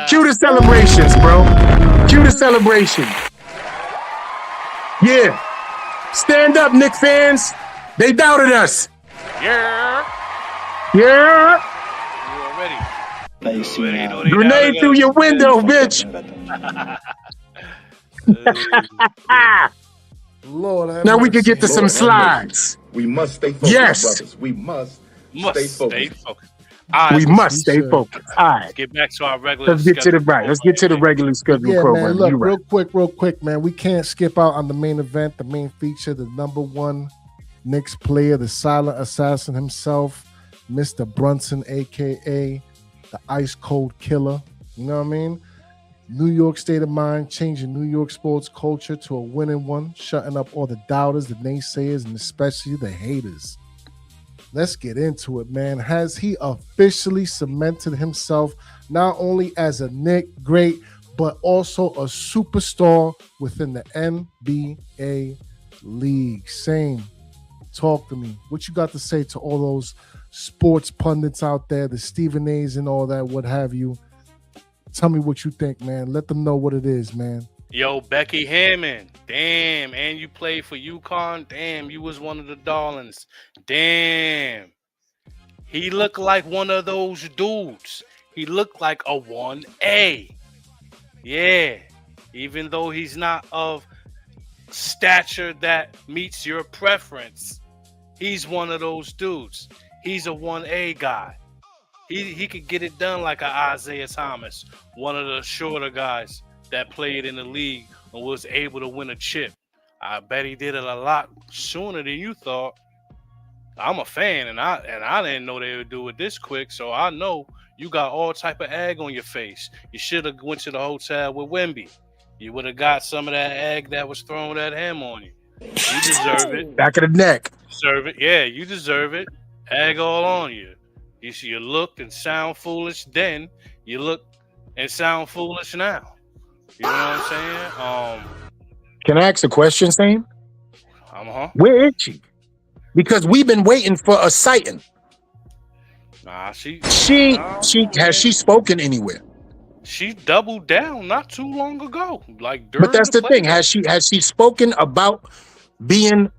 Cue the celebrations, bro. Cue the celebration. Yeah. Stand up, Knicks fans. They doubted us. Yeah. Yeah. You already. Grenade through your window, bitch. Lord, now we can get to some slides. We must stay focused, brothers. We must stay focused. We must stay focused. All right. Let's get back to our regular Let's get to the Let's get to the regular schedule program. Man, look, real quick, man. We can't skip out on the main event, the main feature, the number one Knicks player, the silent assassin himself, Mr. Brunson, aka the Ice Cold Killer. You know what I mean? New York state of mind, changing New York sports culture to a winning one, shutting up all the doubters, the naysayers, and especially the haters. Let's get into it, man. Has he officially cemented himself not only as a Knick great, but also a superstar within the NBA league? Same. Talk to me. What you got to say to all those sports pundits out there, the Stephen A's and all that, what have you? Tell me what you think, man. Let them know what it is, man. Yo, Becky Hammond. Damn. And you played for UConn. Damn, you was one of the darlings. Damn. He looked like one of those dudes. He looked like a 1A. Yeah. Even though he's not of stature that meets your preference, he's one of those dudes. He's a 1A guy. He could get it done like a Isaiah Thomas, one of the shorter guys that played in the league and was able to win a chip. I bet he did it a lot sooner than you thought. I'm a fan, and I didn't know they would do it this quick, so I know you got all type of egg on your face. You should have went to the hotel with Wemby. You would have got some of that egg that was thrown at him on you. You deserve it. Back of the neck. Deserve it. Yeah, you deserve it. Egg all on you. You looked and sound foolish then. You look and sound foolish now. You know what I'm saying? Can I ask a question, Sam? Where is she? Because we've been waiting for a sighting. Nah, she has she spoken anywhere? She doubled down not too long ago. But that's the thing. Has she spoken about being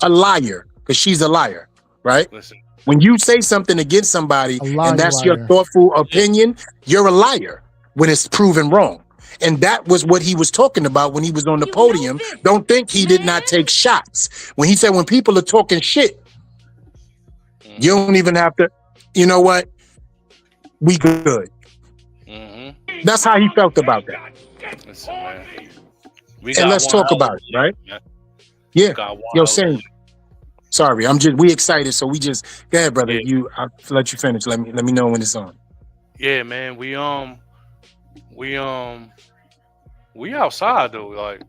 a liar? Because she's a liar, right? Listen. When you say something against somebody and that's your thoughtful opinion, you're a liar when it's proven wrong. And that was what he was talking about when he was on the podium. Don't think he did not take shots. When he said, when people are talking shit, you don't even have to, you know what? We good. That's how he felt about that. Listen, man. We and got let's one talk hell about of it, a right? league, man. Yeah. Got one Yo, hell of a same. league. Sorry, we excited, so we just go ahead, brother. Yeah. I'll let you finish. Let me know when it's on. Yeah, man. We outside though. Like,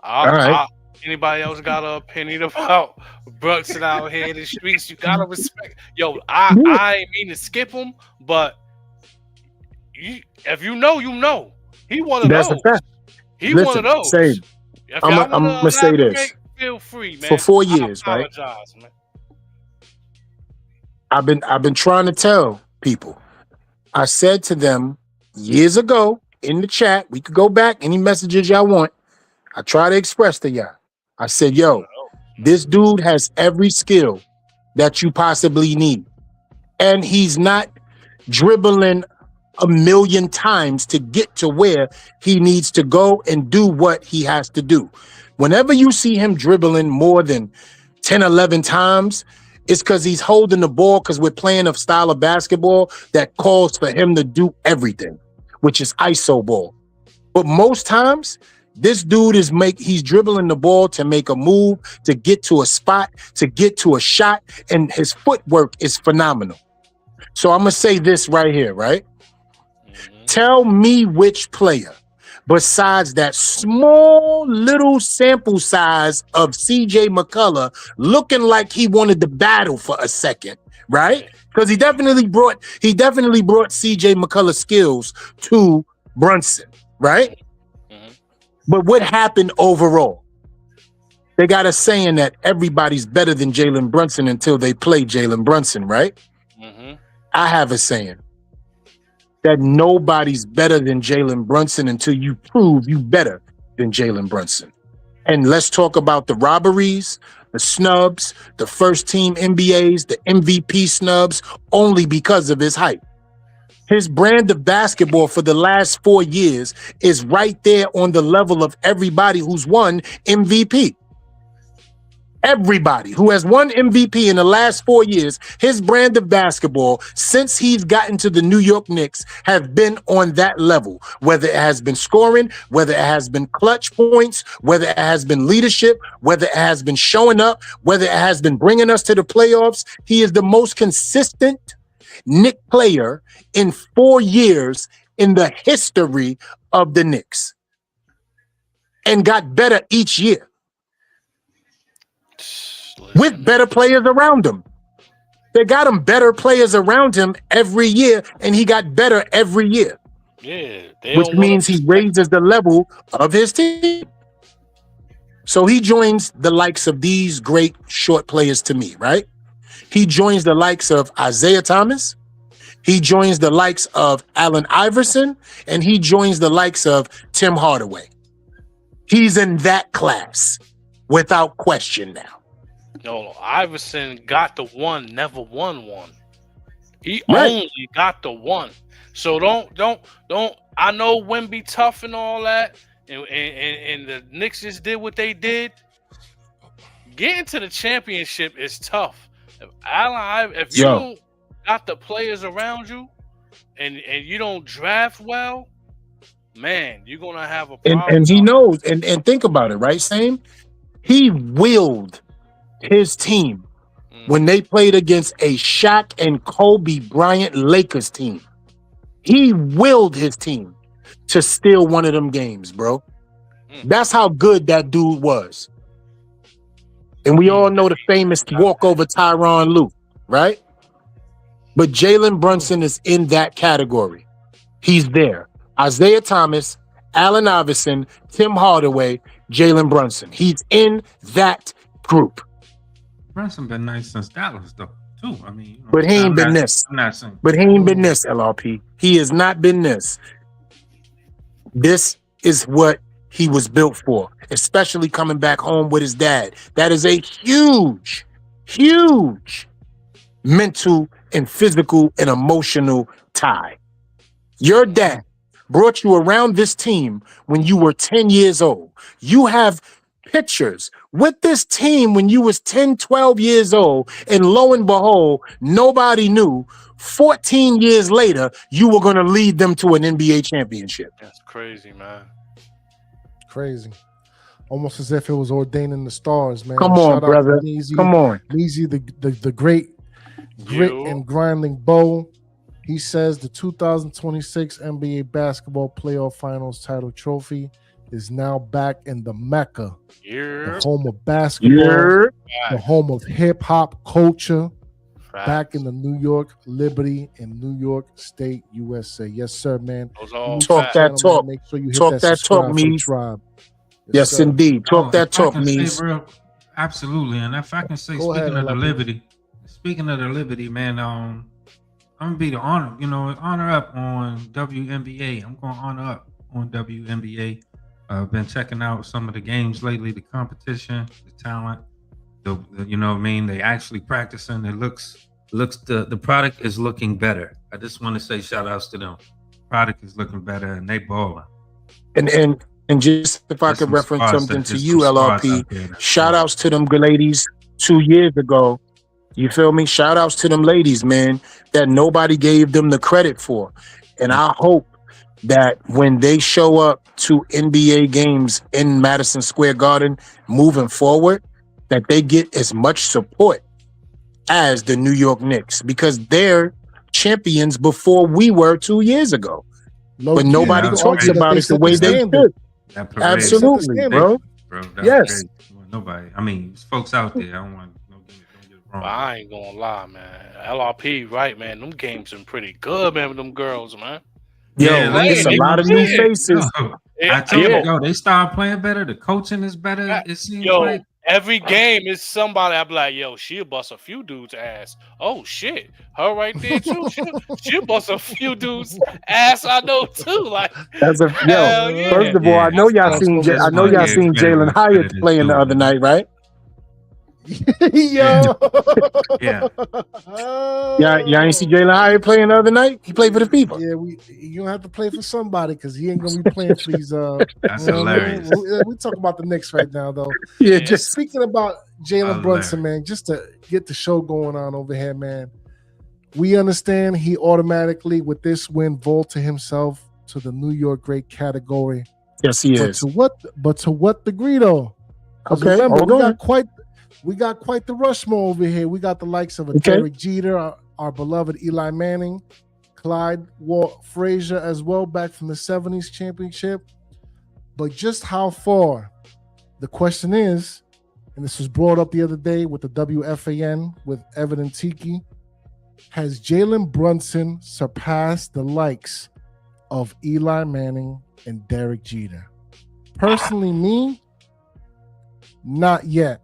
All right. anybody else got an opinion about Brunson out here in the streets? You gotta respect. Yo, I ain't mean to skip him, but if you know, you know. He one of That's a those. fact. He one of Listen, those. same. If I'm y'all want gonna to say elaborate, this. feel free, man. For 4 I years, right? apologize, man. I've been trying to tell people. I said to them years ago in the chat, we could go back, any messages y'all want. I try to express to y'all. I said, yo, this dude has every skill that you possibly need. And he's not dribbling a million times to get to where he needs to go and do what he has to do. Whenever you see him dribbling more than 10, 11 times, it's because he's holding the ball because we're playing a style of basketball that calls for him to do everything, which is ISO ball. But most times, this dude he's dribbling the ball to make a move, to get to a spot, to get to a shot, and his footwork is phenomenal. So I'm gonna say this right here, right? Tell me which player, besides that small little sample size of CJ McCullough looking like he wanted to battle for a second, right? Because he definitely brought CJ McCullough's skills to Brunson, right? But what happened overall? They got a saying that everybody's better than Jalen Brunson until they play Jalen Brunson, right? I have a saying that nobody's better than Jalen Brunson until you prove you better than Jalen Brunson. And let's talk about the robberies, the snubs, the first team NBAs, the MVP snubs, only because of his height. His brand of basketball for the last 4 years is right there on the level of everybody who's won MVP. Everybody who has won MVP in the last 4 years, his brand of basketball, since he's gotten to the New York Knicks, have been on that level. Whether it has been scoring, whether it has been clutch points, whether it has been leadership, whether it has been showing up, whether it has been bringing us to the playoffs, he is the most consistent Knick player in 4 years in the history of the Knicks, and got better each year with better players around him. They got him better players around him every year, and he got better every year. Yeah, which means he raises the level of his team. So he joins the likes of these great short players to me, right? He joins the likes of Isaiah Thomas. He joins the likes of Allen Iverson, and he joins the likes of Tim Hardaway. He's in that class without question now. No, Iverson got the one, never won one. He Right. only got the one. So don't. I know Wemby tough and all that, and the Knicks just did what they did. Getting to the championship is tough. If you don't got the players around you, and you don't draft well, man, you're gonna have a problem. And he knows, and think about it, right, Same? He willed his team when they played against a Shaq and Kobe Bryant Lakers team. He willed his team to steal one of them games, bro. That's how good that dude was. And we all know the famous walkover Tyronn Lue, right? But Jalen Brunson is in that category. He's there. Isaiah Thomas, Allen Iverson, Tim Hardaway, Jalen Brunson. He's in that group. Brunson been nice since Dallas, though, too. I mean, But he ain't been this. I'm not saying. But he ain't been this, LRP. He has not been this. This is what he was built for, especially coming back home with his dad. That is a huge, huge mental and physical and emotional tie. Your dad brought you around this team when you were 10 years old. You have pictures with this team when you was 10, 12 years old, and lo and behold, nobody knew 14 years later you were going to lead them to an NBA championship. That's crazy, man. Crazy. almost as if it was ordained in the stars, man. Come on, Shout out brother. to Measy. Come on. Measy, the great grit and grinding bow. He says the 2026 NBA basketball playoff finals title trophy is now back in the Mecca, the home of basketball, the home of hip hop culture, back in the New York Liberty in New York State, USA. Yes, sir, man. Talk that talk. Make sure you hit Talk that that talk, subscribe me. tribe. Yes, indeed. Talk that talk, me. Absolutely. And if I can say, speaking of the Liberty, man, I'm gonna be the honor up on WNBA. I'm gonna honor up on WNBA. I've been checking out some of the games lately, the competition, the talent, the you know what I mean. They actually practicing. It looks the product is looking better. I just want to say shout outs to them. Product is looking better and they balling. And just if I could reference something to you, LRP, shout outs to them ladies 2 years ago. You feel me? Shout outs to them ladies, man, that nobody gave them the credit for. And I hope that when they show up to NBA games in Madison Square Garden moving forward, that they get as much support as the New York Knicks, because they're champions before we were 2 years ago. But nobody talks about it the way they should. Absolutely, bro. Yes. Nobody. I mean, folks out there. I don't want to get it wrong. But I ain't gonna lie, man. LRP, right, man? Them games are pretty good, man, with them girls, man. Yo, it's a lot of new faces. I tell you, they start playing better. The coaching is better. It seems like every game is somebody. I be like, yo, she'll bust a few dudes' ass. Oh shit, her right there too. She'll bust a few dudes' ass. I know too. Like, that's a yo. First of all, I know y'all seen Jalen Hyatt playing the other night, right? Yo. Yeah. Y'all ain't see Jalen Hyatt playing the other night? He played for the people. Yeah, you don't have to play for somebody because he ain't gonna be playing for these. That's hilarious. We talk about the Knicks right now, though. Yeah, just speaking about Jalen Brunson, man. Just to get the show going on over here, man. We understand he automatically, with this win, vaulted himself to the New York great category. Yes, he is. But to what degree, though? Okay, remember, we got quite the Rushmore over here. We got the likes of Derek Jeter, our beloved Eli Manning, Clyde Frazier as well, back from the 70s championship. But just how far? The question is, and this was brought up the other day with the WFAN with Evan and Tiki, has Jalen Brunson surpassed the likes of Eli Manning and Derek Jeter? Personally, me, not yet.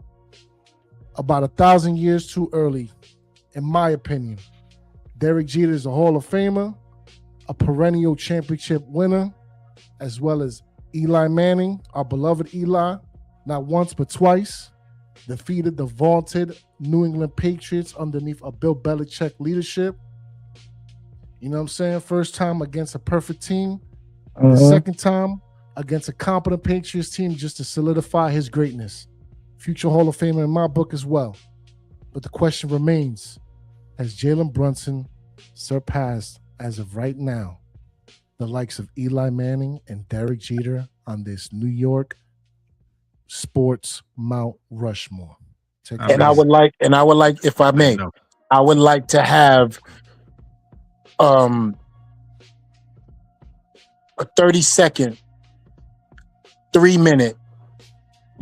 About 1,000 years too early, in my opinion. Derek Jeter is a Hall of Famer, a perennial championship winner, as well as Eli Manning, our beloved Eli, not once but twice, defeated the vaunted New England Patriots underneath a Bill Belichick leadership. You know what I'm saying? First time against a perfect team. The second time against a competent Patriots team just to solidify his greatness. Future Hall of Famer in my book as well. But the question remains, has Jalen Brunson surpassed, as of right now, the likes of Eli Manning and Derek Jeter on this New York sports Mount Rushmore? I would like, if I may, I would like to have a 30-second, 3-minute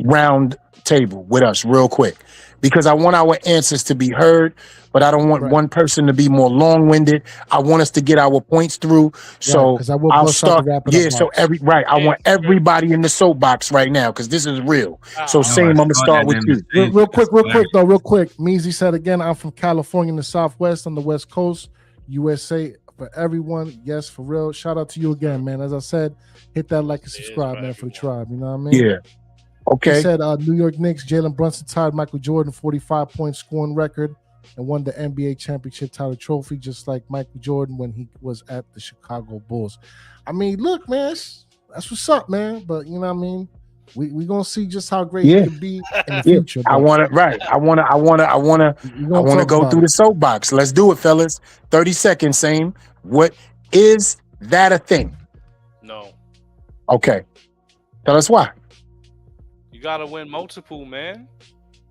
round table with us real quick, because I want our answers to be heard, but I don't want one person to be more long-winded. I want us to get our points through. So I'll start. I want everybody in the soapbox right now, because this is real. So I'm gonna start with you. Real quick. Measy said again, I'm from California in the Southwest on the West Coast, USA. For everyone, yes, for real. Shout out to you again, man. As I said, hit that like and subscribe, man, for the tribe. You know what I mean? Yeah. Okay. He said New York Knicks, Jalen Brunson tied Michael Jordan 45-point scoring record and won the NBA championship title trophy, just like Michael Jordan when he was at the Chicago Bulls. I mean, look, man, that's what's up, man. But you know what I mean? We gonna see just how great he can be in the future. I wanna go through the soapbox. Let's do it, fellas. 30 seconds, same. What is that a thing? No. Okay. Tell us why. You gotta win multiple, man.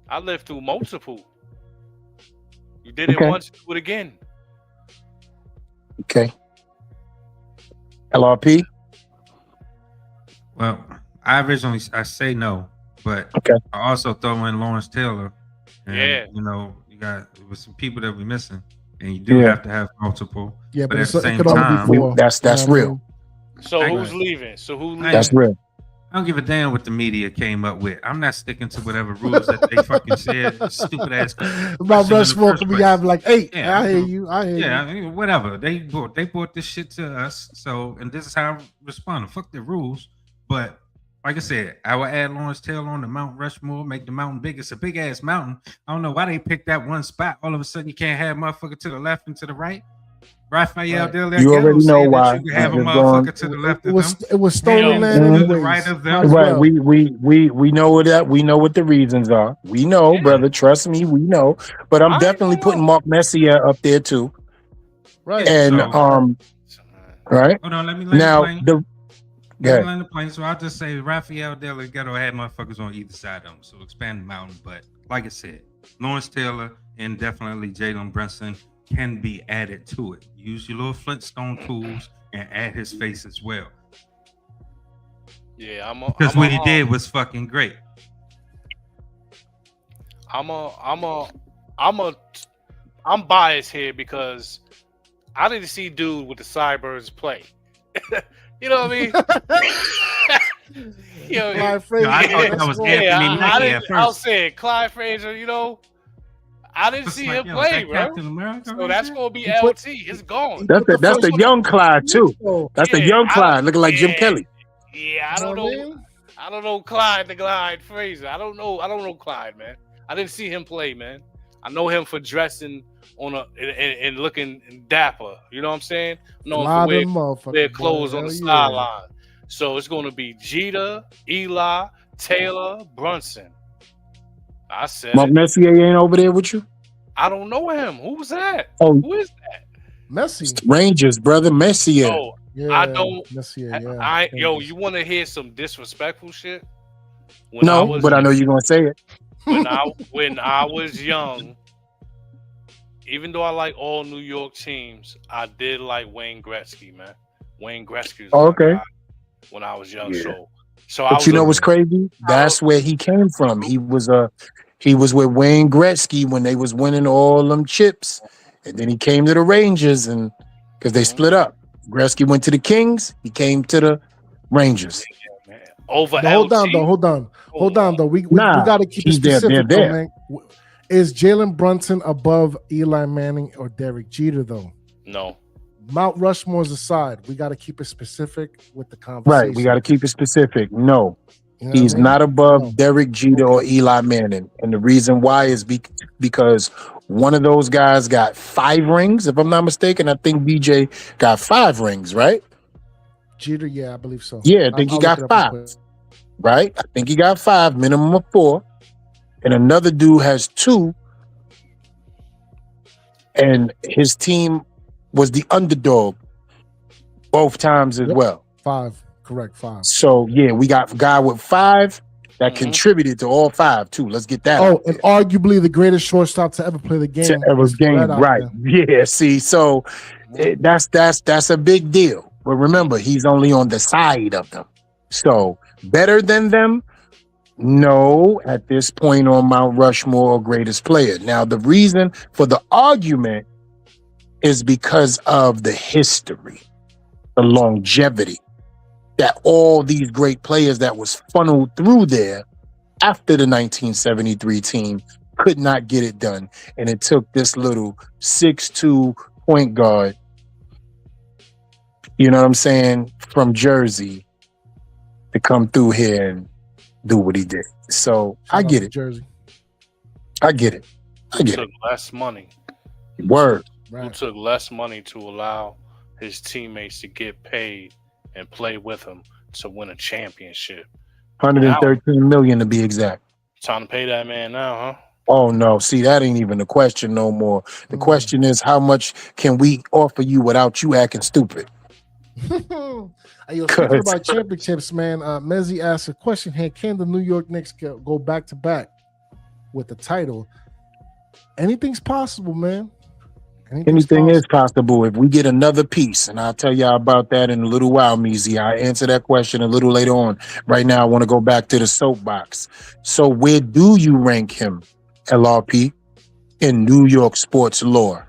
I lived through multiple. You did it once, do it again. Okay. LRP? Well, I say no, but I also throw in Lawrence Taylor. And, you know, you got with some people that we're missing, and you do have to have multiple. Yeah, but at the same it could only time, be 4. That's real. So who's leaving? That's real. I don't give a damn what the media came up with. I'm not sticking to whatever rules that they fucking said. Stupid ass. About Rushmore, we have like 8. Yeah, I hear you. I mean, whatever. They brought this shit to us. So, and this is how I respond. Fuck the rules. But like I said, I would add Lawrence Taylor on the Mount Rushmore, make the mountain big. It's a big ass mountain. I don't know why they picked that one spot. All of a sudden, you can't have motherfucker to the left and to the right. Raphael Del You already know why. You can have a motherfucker to the left of them. It was stolen land to the right of them. Right. We know that. We know what the reasons are. We know, brother. Trust me, we know. But I'm definitely putting Mark Messier up there too. Right. And right. Hold on, let me now land the plane. So I'll just say Raphael Delgado had motherfuckers on either side of them. So expand the mountain. But like I said, Lawrence Taylor and definitely Jalen Brunson can be added to it. Use your little Flintstone tools and add his face as well. Yeah, because what he did was fucking great. I'm biased here because I didn't see dude with the sideburns play. You know what I mean? I thought that was Anthony Mackie at first. I'll say it, Clyde Frazier. You know, I didn't see him play, bro. So that's gonna be LT. It's gone. That's the young Clyde too. That's the young Clyde, looking like Jim Kelly. Yeah, I don't know. I don't know Clyde Frazier. I don't know Clyde, man. I didn't see him play, man. I know him for dressing on and looking dapper. You know what I'm saying? No, for wear clothes on the sideline. So it's going to be Jeter, Eli, Taylor, Brunson. I said Mark Messier ain't over there with you? I don't know him. Who's that? Oh, who is that? Messi. Rangers, brother. Messier. Oh, yeah, I don't. Messier, yeah. You want to hear some disrespectful shit? But I know you're gonna say it. When I was young, even though I like all New York teams, I did like Wayne Gretzky, man. Wayne Gretzky was my guy when I was young. Yeah. So but you know what's crazy? That's where he came from. He was with Wayne Gretzky when they was winning all them chips, and then he came to the Rangers, and because they split up. Gretzky went to the Kings. He came to the Rangers. Over hold on though. We got to keep it specific. Man. Is Jalen Brunson above Eli Manning or Derek Jeter though? No. Mount Rushmore's aside, we got to keep it specific with the conversation. Right, we got to keep it specific. No, he's not above Derek Jeter or Eli Manning, and the reason why is because one of those guys got 5 rings, if I'm not mistaken. I think BJ got 5 rings, right? Jeter, yeah, I believe so. Yeah, I think he got 5. Right? I think he got 5, minimum of 4. And another dude has 2. And his team was the underdog both times as well. 5, correct, 5. So, yeah, we got a guy with 5 that contributed to all 5, too. Let's get that out. And arguably the greatest shortstop to ever play the game. Right. Yeah, see, so that's a big deal. But remember, he's only on the side of them. So, better than them? No, at this point on Mount Rushmore, greatest player. Now, the reason for the argument is because of the history, the longevity, that all these great players that was funneled through there after the 1973 team could not get it done. And it took this little 6'2" point guard, you know what I'm saying, from Jersey to come through here and do what he did. So I get it. Jersey. I get it. Who took less money? Word. Right. Who took less money to allow his teammates to get paid and play with him to win a championship? 113 million to be exact. Time to pay that man now, huh? Oh no, see, that ain't even the question no more. The question is, how much can we offer you without you acting stupid? Hey, yo, speaking about championships, man, Mezzi asked a question here. Can the New York Knicks go back to back with the title? Anything's possible, man. Anything is possible if we get another piece, and I'll tell y'all about that in a little while, Meezy. I'll answer that question a little later on. Right now, I want to go back to the soapbox. So where do you rank him, LRP, in New York sports lore?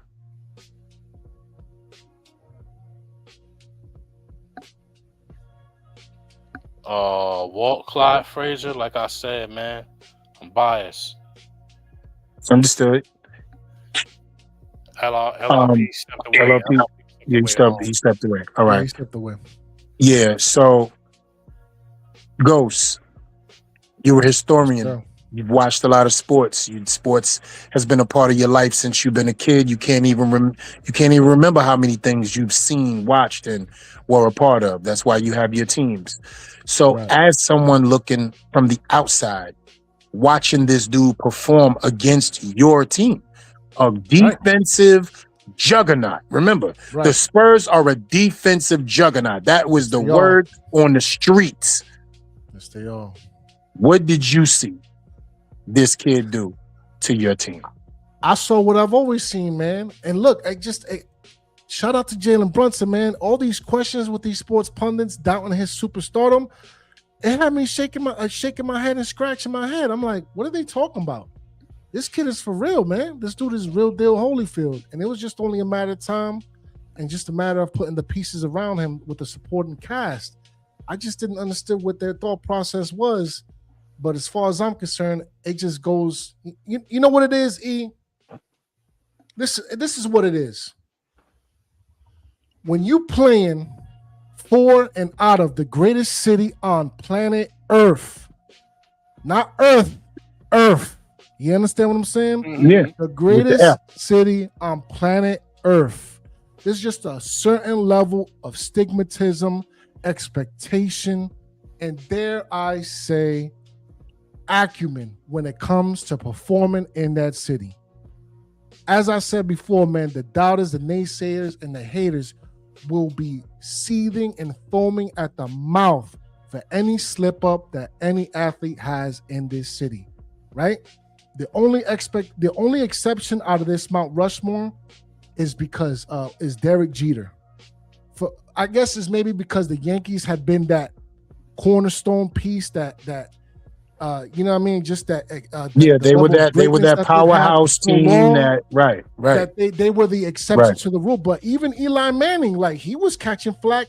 Walt Clyde Frazier, like I said, man, I'm biased. Understood. LRP stepped away. LRP, yeah, he stepped away. All right. Yeah, he stepped away. Yeah, so Ghost, you're a historian. Sure. You've watched a lot of sports. Sports has been a part of your life since you've been a kid. You can't even remember how many things you've seen, watched, and were a part of. That's why you have your teams. So as someone looking from the outside, watching this dude perform against your team, a defensive juggernaut. Remember, the Spurs are a defensive juggernaut. That was the word on the streets. Yes, they are. What did you see this kid do to your team? I saw what I've always seen, man. And look, shout out to Jalen Brunson, man. All these questions with these sports pundits doubting his superstardom, it had me shaking my head and scratching my head. I'm like, what are they talking about? This kid is for real, man. This dude is real deal Holyfield. And it was just only a matter of time and just a matter of putting the pieces around him with the supporting cast. I just didn't understand what their thought process was. But as far as I'm concerned, it just goes, you know what it is, E? This is what it is. When you playing for and out of the greatest city on planet Earth, not Earth. You understand what I'm saying? Yeah. The greatest city on planet Earth. There's just a certain level of stigmatism, expectation, and dare I say, acumen when it comes to performing in that city. As I said before, man, the doubters, the naysayers, and the haters will be seething and foaming at the mouth for any slip up that any athlete has in this city, right? The only exception out of this Mount Rushmore is because is Derek Jeter. I guess it's maybe because the Yankees had been that cornerstone piece that you know what I mean? Just that. They were that powerhouse team. Right. That they were the exception to the rule. But even Eli Manning, like he was catching flack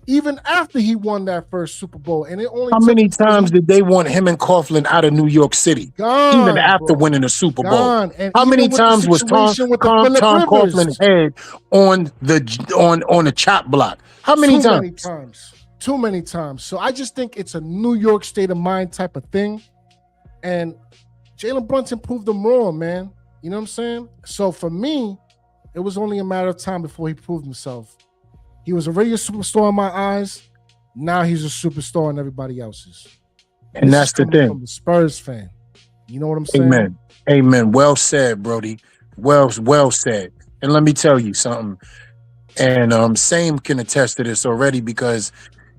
even after he won that first Super Bowl. And it only how many times did they want him and Coughlin out of New York City? Even after winning the Super Bowl. And how many times was Tom Coughlin's head on the chop block? How many times? Too many times. So I just think it's a New York state of mind type of thing. And Jalen Brunson proved them wrong, man. You know what I'm saying? So for me, it was only a matter of time before he proved himself. He was already a superstar in my eyes. Now he's a superstar in everybody else's. And that's the thing. From the Spurs fan. You know what I'm saying? Amen. Well said, Brody. Well said. And let me tell you something. And Same can attest to this already because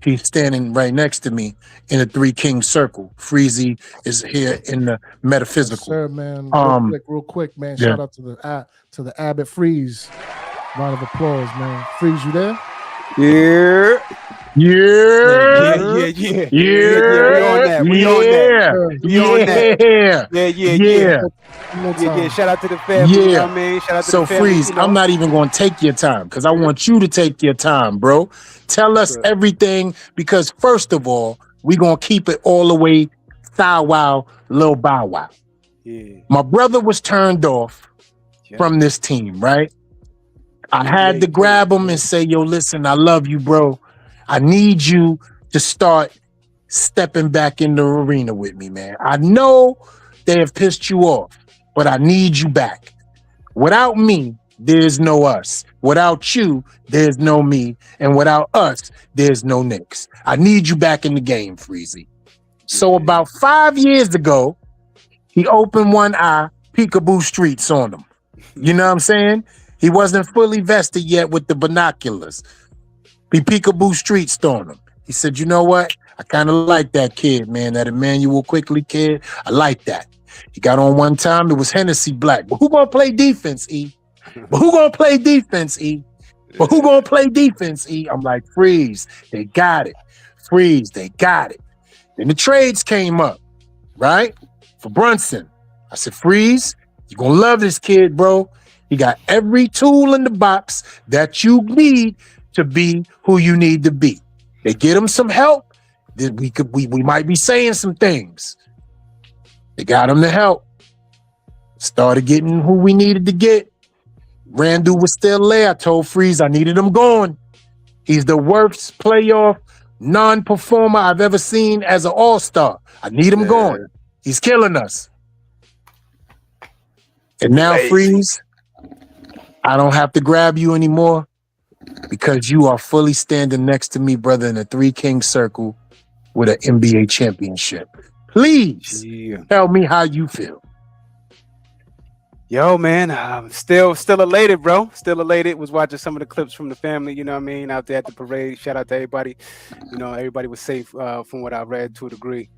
he's standing right next to me in a Three Kings circle. Freezy is here in the metaphysical. Yes, sir, man. Real quick, man. Yeah. Shout out to the Abbott Freeze. Round of applause, man. Freeze, you there? Yeah. Yeah. Shout out to the family. You know what I mean? Shout out to the family. Freeze, you know? I'm not even going to take your time because I want you to take your time, bro. Tell us everything because first of all, we're going to keep it all the way Thou Wow, Lil Bow Wow. Yeah. My brother was turned off from this team, right? I had to grab him and say, yo, listen, I love you, bro. I need you to start stepping back in the arena with me, man. I know they have pissed you off, but I need you back. Without me, there's no us. Without you, there's no me. And without us, there's no Knicks. I need you back in the game, Freezy. So about 5 years ago, he opened one eye, peekaboo streets on him. You know what I'm saying? He wasn't fully vested yet with the binoculars. He peekaboo street stormed him. He said, you know what? I kind of like that kid, man. That Emmanuel Quickly kid. I like that. He got on one time. It was Hennessy Black. But who gonna play defense, E? But who gonna play defense, E? But who gonna play defense, E? I'm like, freeze. They got it. Freeze. They got it. Then the trades came up, right? For Brunson. I said, freeze. You're gonna love this kid, bro. He got every tool in the box that you need to be who you need to be. They get him some help. We might be saying some things. They got him the help. Started getting who we needed to get. Randall was still there. I told Freeze I needed him going. He's the worst playoff non-performer I've ever seen as an all-star. I need him going. He's killing us. And now, Freeze, I don't have to grab you anymore because you are fully standing next to me, brother, in a three-king circle with an NBA championship. Please tell me how you feel. Yo, man, I'm still elated, bro. Still elated. Was watching some of the clips from the family, you know what I mean, out there at the parade. Shout out to everybody. You know, everybody was safe from what I read to a degree.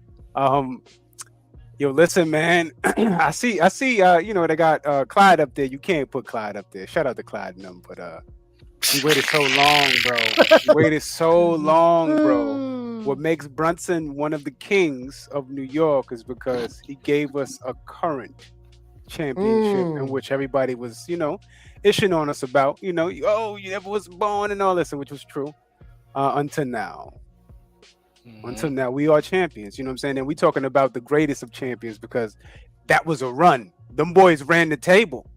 Yo, listen, man. I see. You know, they got Clyde up there. You can't put Clyde up there. Shout out to Clyde and them, but he waited so long, bro. He waited so long, bro. What makes Brunson one of the kings of New York is because he gave us a current championship in which everybody was, you know, ishing on us about, you know, oh, you never was born and all this, which was true until now. Until now, we are champions, you know what I'm saying? And we talking about the greatest of champions because that was a run. Them boys ran the table.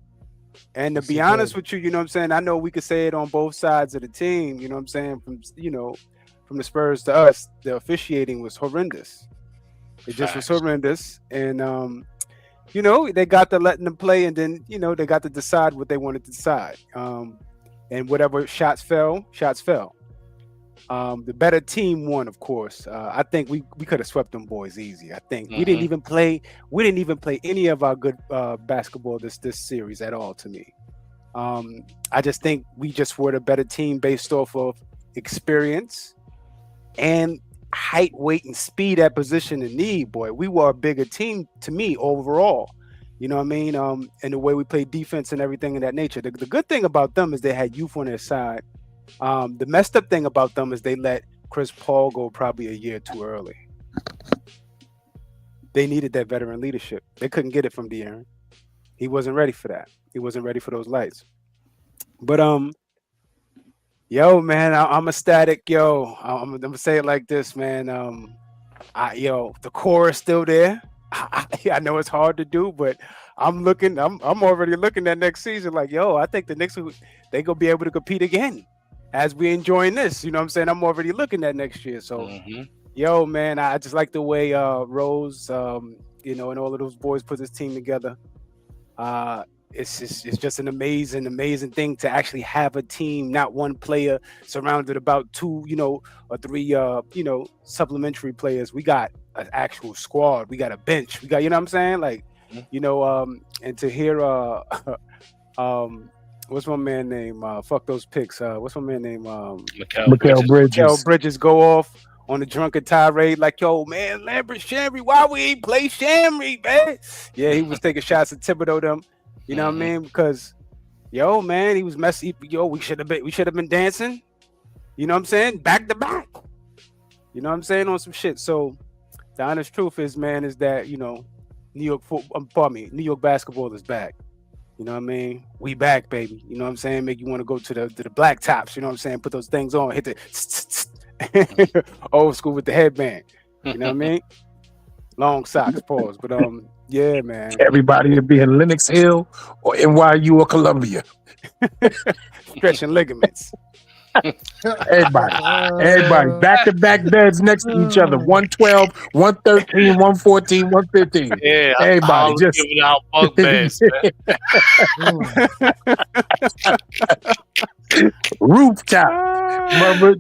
And to be honest with you, you know what I'm saying? I know we could say it on both sides of the team, you know what I'm saying? From, you know, from the Spurs to us, the officiating was horrendous. It just was horrendous. And, you know, they got to letting them play and then, you know, they got to decide what they wanted to decide. And whatever shots fell. The better team won, of course. I think we could have swept them boys easy. I think we didn't even play any of our good basketball this series at all to me. I just think we just were the better team based off of experience and height, weight, and speed at position and need, boy. We were a bigger team to me overall. You know what I mean? And the way we played defense and everything of that nature. The good thing about them is they had youth on their side. The messed up thing about them is they let Chris Paul go probably a year too early. They needed that veteran leadership. They couldn't get it from De'Aaron. He wasn't ready for that. He wasn't ready for those lights. But yo, man, I'm ecstatic. Yo, I'm gonna say it like this, man. The core is still there. I know it's hard to do, but I'm already looking at next season. Like, yo, I think the Knicks they gonna be able to compete again as we enjoying this. You know what I'm saying? I'm already looking at next year. So, yo, man, I just like the way Rose, you know, and all of those boys put this team together. It's just an amazing thing to actually have a team, not one player surrounded about two, you know, or three, you know, supplementary players. We got an actual squad. We got a bench. We got, you know what I'm saying? Like, you know, and to hear, what's my man name? Fuck those picks. What's my man name? Mikal Bridges. Mikal Bridges go off on the drunken tirade like, yo, man, Lambert Shamry, why we ain't play Shamry, man? Yeah, he was taking shots at Thibodeau them. You know what I mean? Because, yo, man, he was messy. Yo, we should have been dancing. You know what I'm saying? Back to back. You know what I'm saying? On some shit. So the honest truth is, man, is that, you know, New York basketball is back. You know what I mean? We back, baby. You know what I'm saying? Make you want to go to the black tops. You know what I'm saying? Put those things on. Hit the old school with the headband. You know what I mean? Long socks, pause. But yeah, man. Everybody to be in Lenox Hill or NYU or Columbia. Stretching ligaments. Everybody. Back-to-back beds next to each other. 112, 113, 114, 115. Yeah, everybody just giving out bunk beds, man. Rooftop. Remember?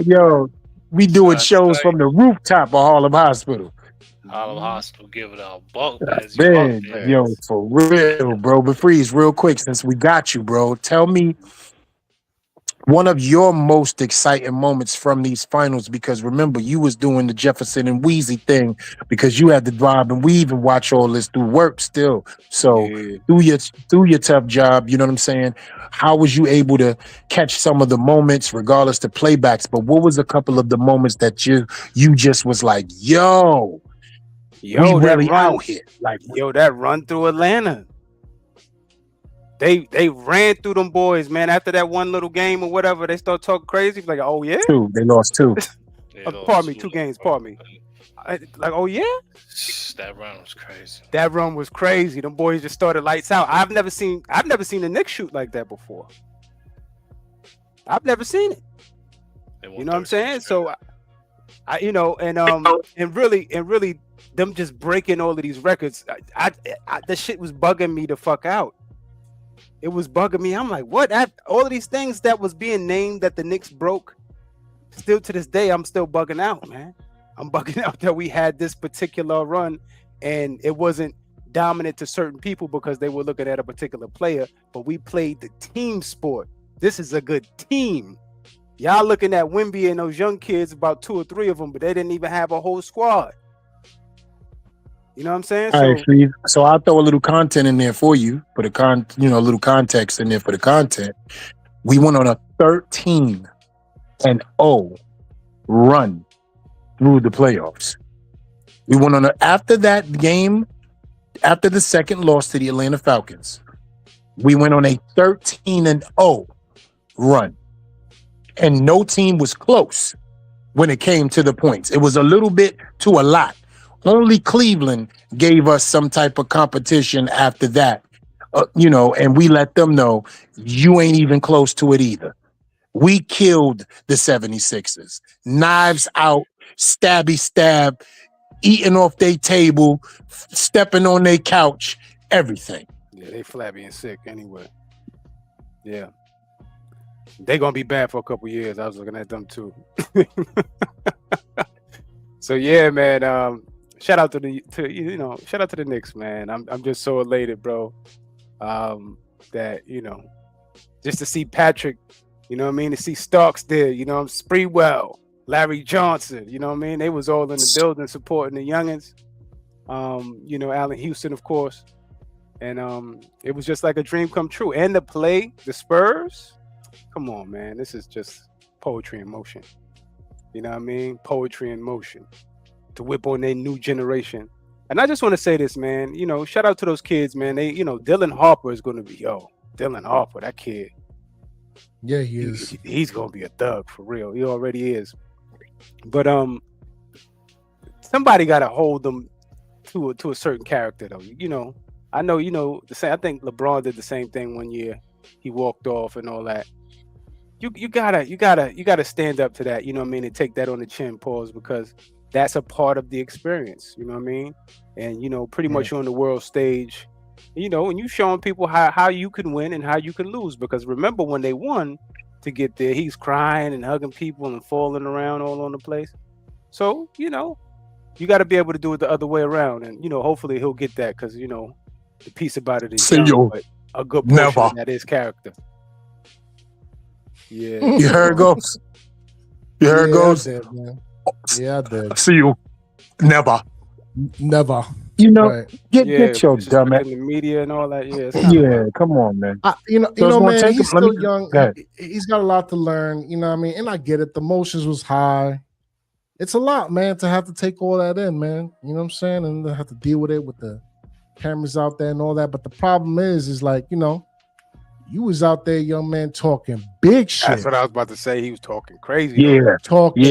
Yo, we doing shows from the rooftop of Harlem Hospital. Harlem Hospital giving out bunk beds. Man, yo, for real, bro. But Freeze, real quick, since we got you, bro, tell me one of your most exciting moments from these finals, because remember, you was doing the Jefferson and Wheezy thing because you had to drive, and we even watch all this through work still. So Yeah. through your tough job, you know what I'm saying? How was you able to catch some of the moments, regardless to playbacks? But what was a couple of the moments that you just was like, yo, we that really run, out here? Like, that run through Atlanta. They ran through them boys, man. After that one little game or whatever, they start talking crazy. Like, oh yeah, they lost two. pardon me, 2 games. Pardon me. Like, oh yeah, that run was crazy. That run was crazy. Them boys just started lights out. I've never seen the Knicks shoot like that before. I've never seen it. You know what I'm saying? So, and really, them just breaking all of these records. The shit was bugging me the fuck out. It was bugging me. I'm like, what? All of these things that was being named that the Knicks broke. Still to this day, I'm still bugging out, man. I'm bugging out that we had this particular run, and it wasn't dominant to certain people because they were looking at a particular player. But we played the team sport. This is a good team. Y'all looking at Wemby and those young kids, about 2 or 3 of them, but they didn't even have a whole squad. You know what I'm saying? All right, so I'll throw a little content in there for you, for the a little context in there for the content. We went on a 13-0 run through the playoffs. We went on after that game, after the second loss to the Atlanta Falcons, we went on a 13-0 run. And no team was close when it came to the points. It was a little bit to a lot. Only Cleveland gave us some type of competition after that, and we let them know you ain't even close to it either. We killed the 76ers. Knives out, stabby stab, eating off their table, stepping on their couch, everything. Yeah, they flabby and sick anyway. Yeah. They're going to be bad for a couple years. I was looking at them too. So yeah, man, shout out to the Knicks, man. I'm just so elated, bro. That, just to see Patrick, to see Starks there, Spreewell, Larry Johnson, they was all in the building supporting the youngins. Allen Houston, of course. And it was just like a dream come true. And the Spurs, come on, man. This is just poetry in motion. You know what I mean? Poetry in motion to whip on their new generation. And I just want to say this, man. Shout out to those kids, man. They, Dylan Harper is going to be, Dylan Harper, that kid. Yeah, he is. He's going to be a thug for real. He already is. But somebody got to hold them to a certain character, though. I know, the same. I think LeBron did the same thing one year. He walked off and all that. You gotta stand up to that, and take that on the chin, pause, because that's a part of the experience, you know what I mean? And pretty much on the world stage, and you showing people how you can win and how you can lose. Because remember when they won to get there, he's crying and hugging people and falling around all on the place. So, you got to be able to do it the other way around, and hopefully he'll get that, because the piece about it is but a good portion of that is character. Yeah. You heard goes. You heard goes. I did, man. Yeah, I did. See you. Never. Right. Get your dumb ass. In the media and all that. Yeah, come on, man. Man, he's still young. He's got a lot to learn. You know what I mean? And I get it. The emotions was high. It's a lot, man, to have to take all that in, man. You know what I'm saying? And to have to deal with it with the cameras out there and all that. But the problem is like, you was out there, young man, talking big shit. That's what I was about to say. He was talking crazy. He was talking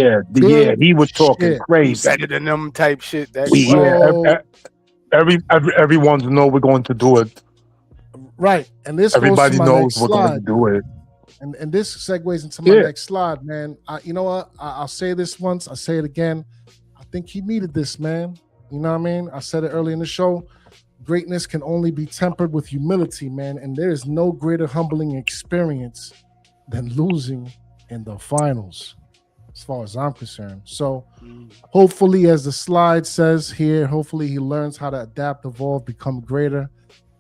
crazy. Better than them type shit. Everyone know we're going to do it. Right. And this everybody knows we're going to do it. And this segues into my next slide, man. You know what? I'll say this once. I'll say it again. I think he needed this, man. You know what I mean? I said it early in the show. Greatness can only be tempered with humility, man. And there is no greater humbling experience than losing in the finals, as far as I'm concerned. So hopefully, as the slide says here, hopefully he learns how to adapt, evolve, become greater.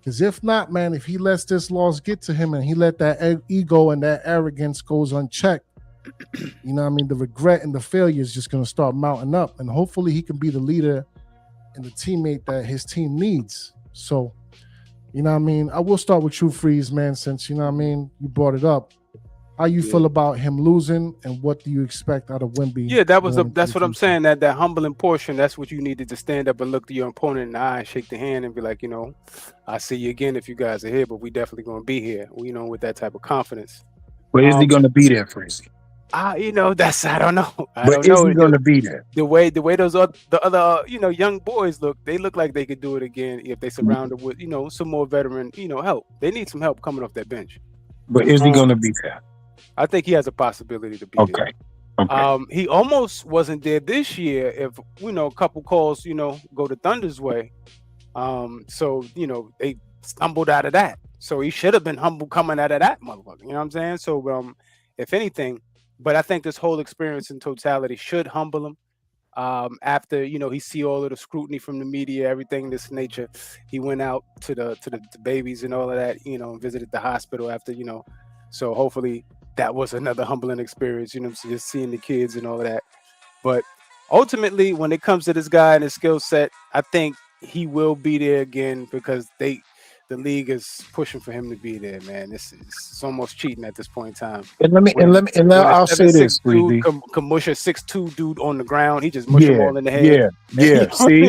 Because if not, man, if he lets this loss get to him and he let that ego and that arrogance goes unchecked, you know what I mean? The regret and the failure is just going to start mounting up. And hopefully he can be the leader and the teammate that his team needs. So, you know what I mean? I will start with you, Freeze, man, since, you know what I mean, you brought it up. How you feel about him losing, and what do you expect out of Wemby? Yeah, that's what I'm saying. That humbling portion, that's what you needed to stand up and look to your opponent in the eye and shake the hand and be like, I see you again if you guys are here, but we definitely gonna be here. With that type of confidence. But is he gonna be there, Freezy? I don't know. But is he gonna be there? The way those other young boys look, they look like they could do it again if they surrounded with some more veteran help. They need some help coming off that bench. But is he gonna be there? I think he has a possibility to be there. Okay. He almost wasn't there this year if a couple calls go to Thunder's way. So they stumbled out of that. So he should have been humble coming out of that motherfucker. You know what I'm saying? So if anything, but I think this whole experience in totality should humble him. After he see all of the scrutiny from the media, everything this nature, he went out to the babies and all of that, and visited the hospital after So hopefully that was another humbling experience, just seeing the kids and all of that. But ultimately, when it comes to this guy and his skill set, I think he will be there again because the league is pushing for him to be there, man. It's almost cheating at this point in time. And I'll say this, dude can mush a 6'2" dude on the ground. He just mush him all in the head. Yeah. See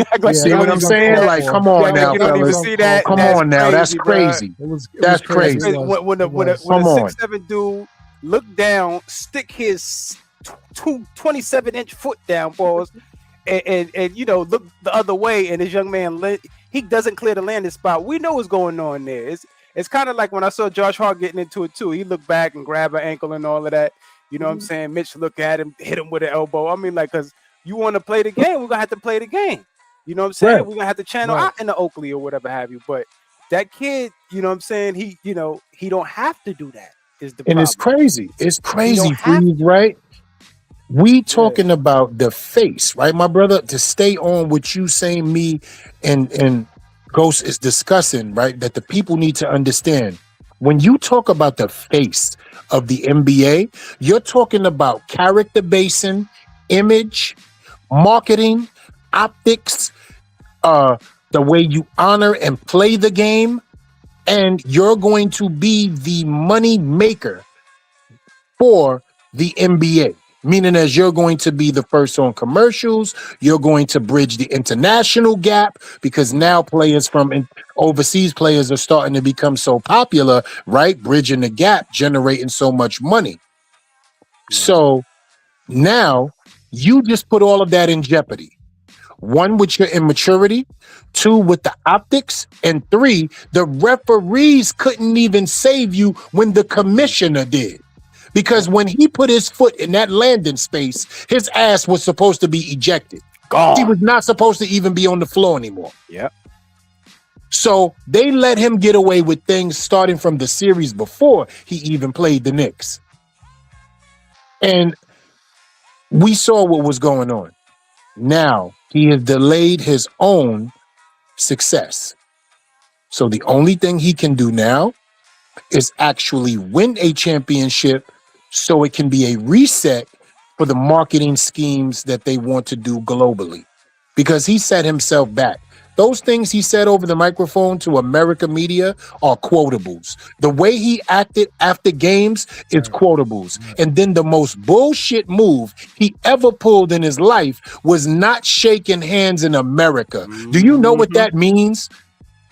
what I'm saying? Like, come on now, you don't even fellas. see that. Come on now, that's crazy. That's crazy. When a 6'7" dude look down, stick his 27-inch foot down, pause, and look the other way, and this young man he doesn't clear the landing spot. We know what's going on there. It's kind of like when I saw Josh Hart getting into it too. He looked back and grabbed an ankle and all of that. You know what I'm saying? Mitch looked at him, hit him with an elbow. I mean, like, because you want to play the game, we're gonna have to play the game. You know what I'm saying? Right. We're gonna have to channel out in the Oakley or whatever have you. But that kid, you know what I'm saying? He don't have to do that. Is the problem. It's crazy. It's crazy, Freeze, right? We talking about the face, right, my brother? To stay on what you saying, me and Ghost is discussing, right? That the people need to understand. When you talk about the face of the NBA, you're talking about character basing, image, marketing, optics, the way you honor and play the game, and you're going to be the money maker for the NBA. Meaning as you're going to be the first on commercials, you're going to bridge the international gap because now players from overseas players are starting to become so popular, right? Bridging the gap, generating so much money. So now you just put all of that in jeopardy. 1, with your immaturity, 2, with the optics, and 3, the referees couldn't even save you when the commissioner did. Because when he put his foot in that landing space, his ass was supposed to be ejected. Gone. He was not supposed to even be on the floor anymore. Yep. So they let him get away with things starting from the series before he even played the Knicks. And we saw what was going on. Now he has delayed his own success. So the only thing he can do now is actually win a championship so it can be a reset for the marketing schemes that they want to do globally. Because he set himself back. Those things he said over the microphone to America media are quotables. The way he acted after games is quotables. And then the most bullshit move he ever pulled in his life was not shaking hands in America. Do you know what that means?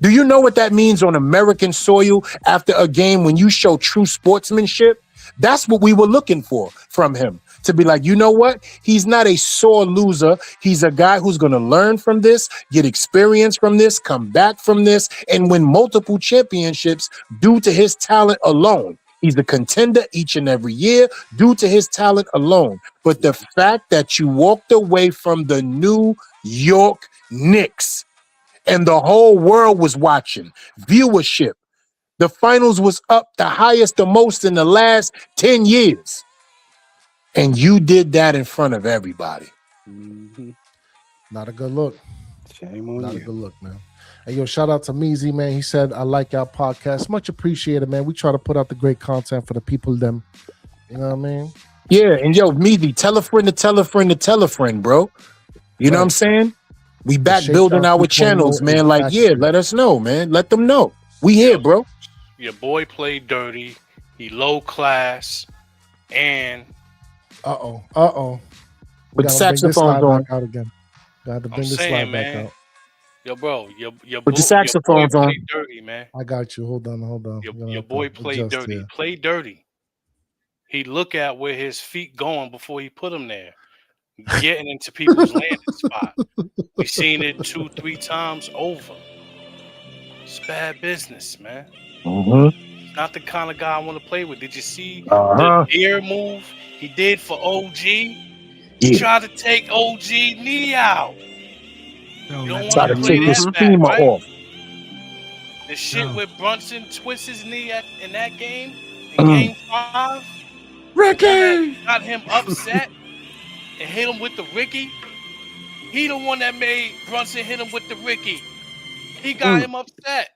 Do you know what that means on American soil after a game when you show true sportsmanship? That's what we were looking for from him. To be like, you know what? He's not a sore loser. He's a guy who's going to learn from this, get experience from this, come back from this, and win multiple championships due to his talent alone. He's a contender each and every year due to his talent alone. But the fact that you walked away from the New York Knicks and the whole world was watching, viewership, the finals was up the highest, the most in the last 10 years. And you did that in front of everybody. Not a good look. Shame on Not you. a good look, man. Hey, yo, shout out to Meezy, man. He said, I like y'all podcast. Much appreciated, man. We try to put out the great content for the people, them. You know what I mean? Yeah, and yo, Meezy, tell a friend to tell a friend to tell a friend, bro. You know what I'm saying? We back building our channels, man. Like, yeah, let us know, man. Let them know. We here, bro. Your boy played dirty. He low class. And With the saxophones on. Out again. Got to bring this slide back out. Yo, bro, your with the saxophones on. On. Dirty, man. I got you. Hold on. Your boy played dirty. Here. Play dirty. He look at where his feet going before he put them there. Getting into people's landing spot. We seen it 2-3 times over. It's bad business, man. Not the kind of guy I want to play with. Did you see the air move he did for OG? He tried to take OG knee out. You don't want to play that back, right? Off. The shit with Brunson twists his knee in that game, in game 5. Ricky! Got him upset and hit him with the Ricky. He the one that made Brunson hit him with the Ricky. He got him upset.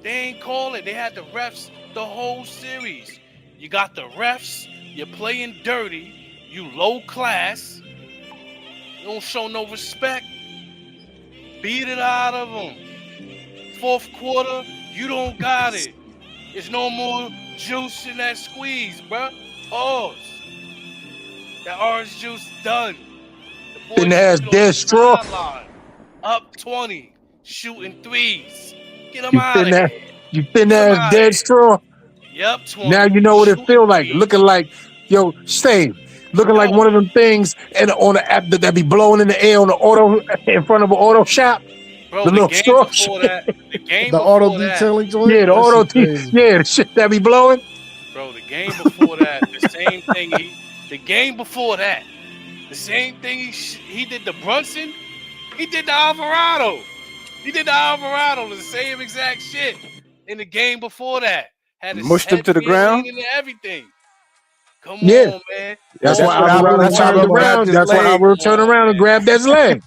They ain't call it. They had the refs the whole series. You got the refs. You're playing dirty. You low class. You don't show no respect. Beat it out of them. 4th quarter, you don't got it. There's no more juice in that squeeze, bro. Pause. That orange juice done. Thin ass dead straw. Up 20, shooting threes. Get them out of here. You thin ass dead straw. Yep, 20. Now you know what it feel like. Looking like, yo, Stave. Looking like one of them things and on the app that be blowing in the air on the auto in front of an auto shop. Bro, the little straw the auto detailing joint. Yeah, the auto the shit that be blowing. Bro, the game before that, the same thing. The game before that, the same thing he did to Brunson. He did to Alvarado. The same exact shit in the game before that. Had mushed him to the ground and everything. Come on, man. That's why Alvarado turned around. That's why Alvarado turned around and grabbed his leg.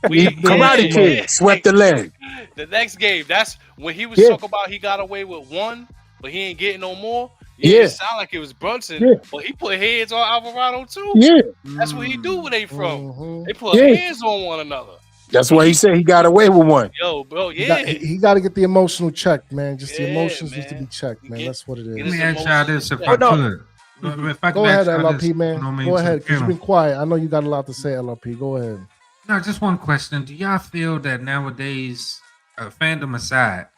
Karate Kid swept the leg. The next game, that's when he was talking about he got away with 1, but he ain't getting no more. It sounded like it was Brunson, but he put heads on Alvarado too. Yeah, that's what he do where they from. They put hands on one another. That's why he said he got away with 1. Yo, bro, he got to get the emotional check, man. Just the emotions need to be checked, man. That's what it is. Let me ask y'all this if I could. Go ahead, LRP, man. Go ahead, because you've been quiet. I know you got a lot to say, LRP. Go ahead. No, just one question. Do y'all feel that nowadays, fandom aside,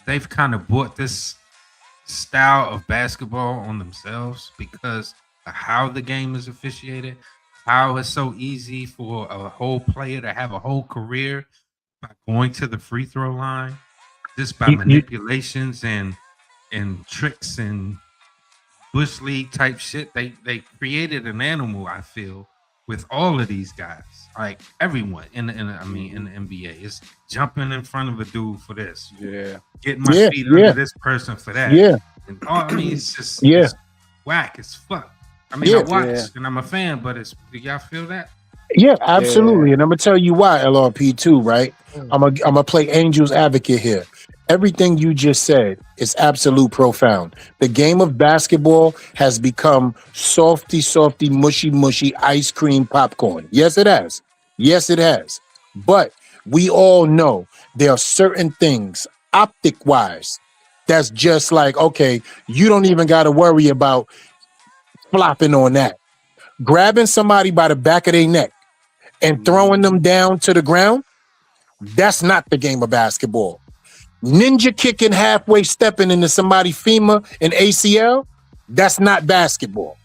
they've kind of bought this style of basketball on themselves because of how the game is officiated, how it's so easy for a whole player to have a whole career by going to the free throw line, just by manipulations and tricks and Bush League type shit. They created an animal, I feel, with all of these guys. Like everyone in the NBA is jumping in front of a dude for this. Yeah. Getting my feet under this person for that. Yeah. And it's just it's whack as fuck. I mean, I watch and I'm a fan, but do y'all feel that? Yeah, absolutely. And I'm gonna tell you why, LRP too, right? I'm gonna play angel's advocate here. Everything you just said is absolute profound. The game of basketball has become softy, mushy, ice cream popcorn. Yes, it has. But we all know there are certain things, optic-wise, that's just like, okay, you don't even got to worry about flopping on that. Grabbing somebody by the back of their neck and throwing them down to the ground, that's not the game of basketball. Ninja kicking, halfway stepping into somebody's femur and ACL, that's not basketball.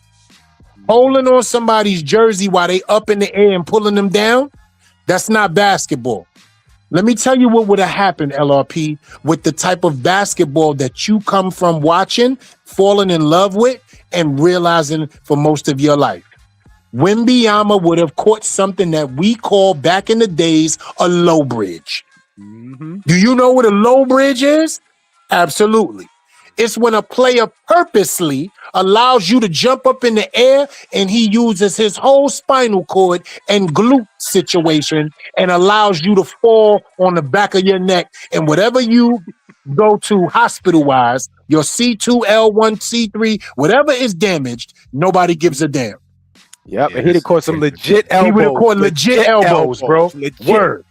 Holding on somebody's jersey while they up in the air and pulling them down, that's not basketball. Let me tell you what would have happened, LRP, with the type of basketball that you come from watching, falling in love with, and realizing for most of your life. Wembanyama would have caught something that we call back in the days a low bridge. Do you know what a low bridge is? Absolutely. It's when a player purposely allows you to jump up in the air, and he uses his whole spinal cord and glute situation and allows you to fall on the back of your neck. And whatever you go to hospital-wise, your C2, L1, C3, whatever is damaged, nobody gives a damn. Yep, and he'd have caught some legit elbows. He would have caught legit elbows, bro. Legit. Word.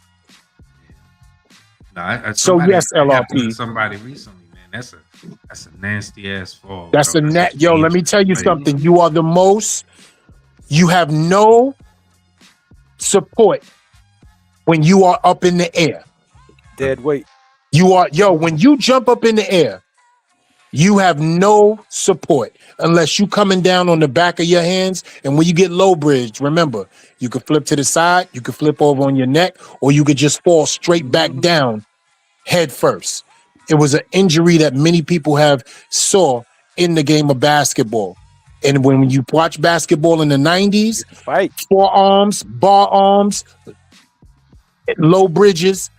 So yes, LRP. Somebody recently, man. That's a nasty ass fall. That's bro. a net. Yo, let me tell you something. You are the most. You have no support when you are up in the air. Dead weight. You are, when you jump up in the air, you have no support unless you coming down on the back of your hands. And when you get low bridge, remember, you could flip to the side, you could flip over on your neck, or you could just fall straight back down head first. It was an injury that many people have saw in the game of basketball. And when you watch basketball in the 90s, forearms, bar arms, low bridges,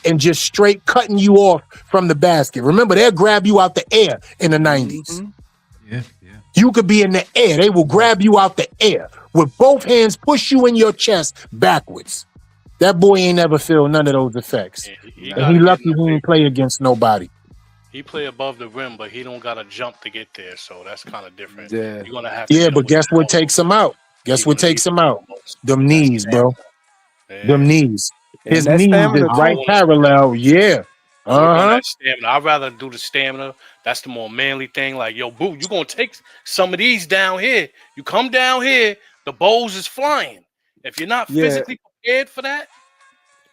and just straight cutting you off from the basket. Remember, they'll grab you out the air in the 90s. Yeah. You could be in the air. They will grab you out the air with both hands, push you in your chest backwards. That boy ain't ever feel none of those effects. Yeah, he lucky he didn't play against nobody. He play above the rim, but he don't got to jump to get there, so that's kind of different. Yeah. You're gonna have to. Yeah, but guess what takes him out? Guess what takes him out? Them knees, bro. Them knees. His knees is right parallel. Yeah. Stamina. I'd rather do the stamina. That's the more manly thing. Like, yo, boo, you're gonna take some of these down here. You come down here, the bowls is flying. If you're not physically prepared for that,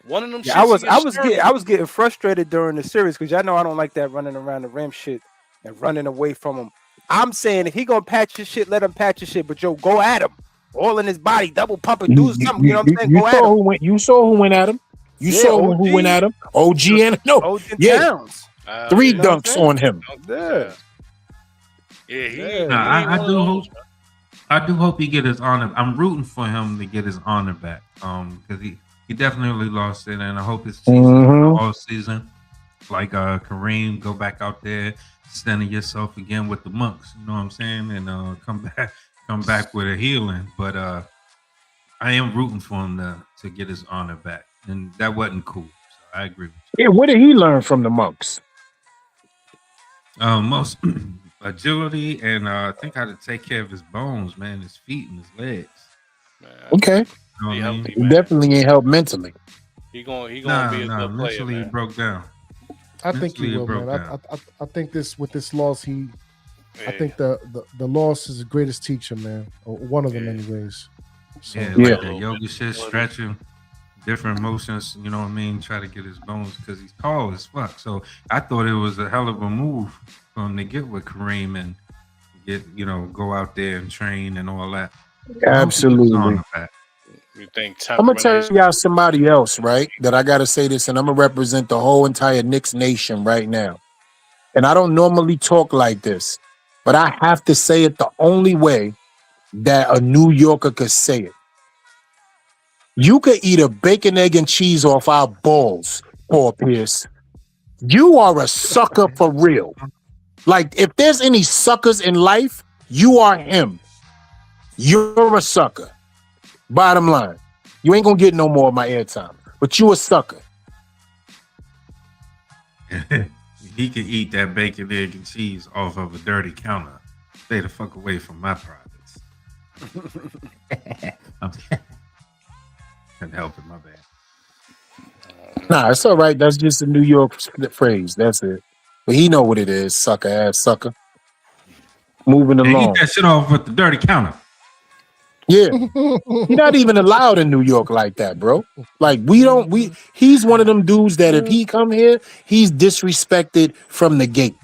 one of them. Yeah, I was getting frustrated during the series because y'all know I don't like that running around the rim shit and running away from him. I'm saying if he gonna patch his shit, let him patch his shit. But yo, go at him. All in his body, double pumping, do something. You know what I'm saying? Go at him. You saw who went at him. You saw who went at him. OG and Towns. 3 dunks on him. I do hope he get his honor. I'm rooting for him to get his honor back. Because he definitely lost it, and I hope his season all season. Like Kareem, go back out there, standing yourself again with the monks. You know what I'm saying? And come back with a healing. But I am rooting for him to get his honor back. And that wasn't cool. So I agree with you. Yeah, what did he learn from the monks? Most agility and I think how to take care of his bones, man, his feet and his legs. Okay. You know he definitely ain't helped mentally. He gonna be a good player. Mentally Man. He broke down. I think he will, man. I think with this loss, I think the loss is the greatest teacher, man. Or one of them, anyways. So, Like the yoga shit, stretching, different motions. You know what I mean? Try to get his bones because he's tall as fuck. So I thought it was a hell of a move for him to get with Kareem and go out there and train and all that. Absolutely. You think I'm gonna tell y'all somebody else, right? That I gotta say this, and I'm gonna represent the whole entire Knicks nation right now. And I don't normally talk like this, but I have to say it the only way that a New Yorker could say it. You could eat a bacon, egg, and cheese off our balls, Paul Pierce. You are a sucker for real. Like, if there's any suckers in life, you are him. You're a sucker. Bottom line. You ain't gonna get no more of my airtime, but you a sucker. He could eat that bacon, egg, and cheese off of a dirty counter. Stay the fuck away from my privates. Couldn't help it, my bad. Nah, it's all right. That's just a New York phrase. That's it. But he know what it is, sucker ass sucker. Moving along. Eat that shit off with the dirty counter. Yeah. You're not even allowed in New York like that, bro. Like, he's one of them dudes that if he come here, he's disrespected from the gate.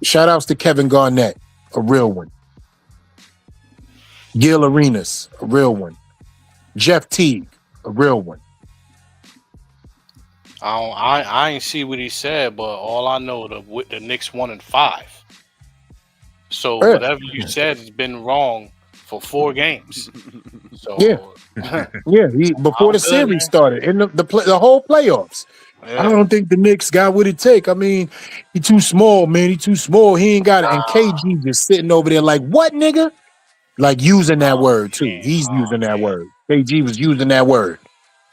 Shout outs to Kevin Garnett, a real one. Gil Arenas, a real one. Jeff Teague, a real one. I ain't see what he said, but all I know the Knicks 1-5. So whatever you said has been wrong for 4 games. So yeah. He before the series started in the whole playoffs, I don't think the Knicks got what it take. I mean, he too small, man. He too small. He ain't got it. And KG just sitting over there like, what, nigga? Like using that word too. He's using that word. KG was using that word.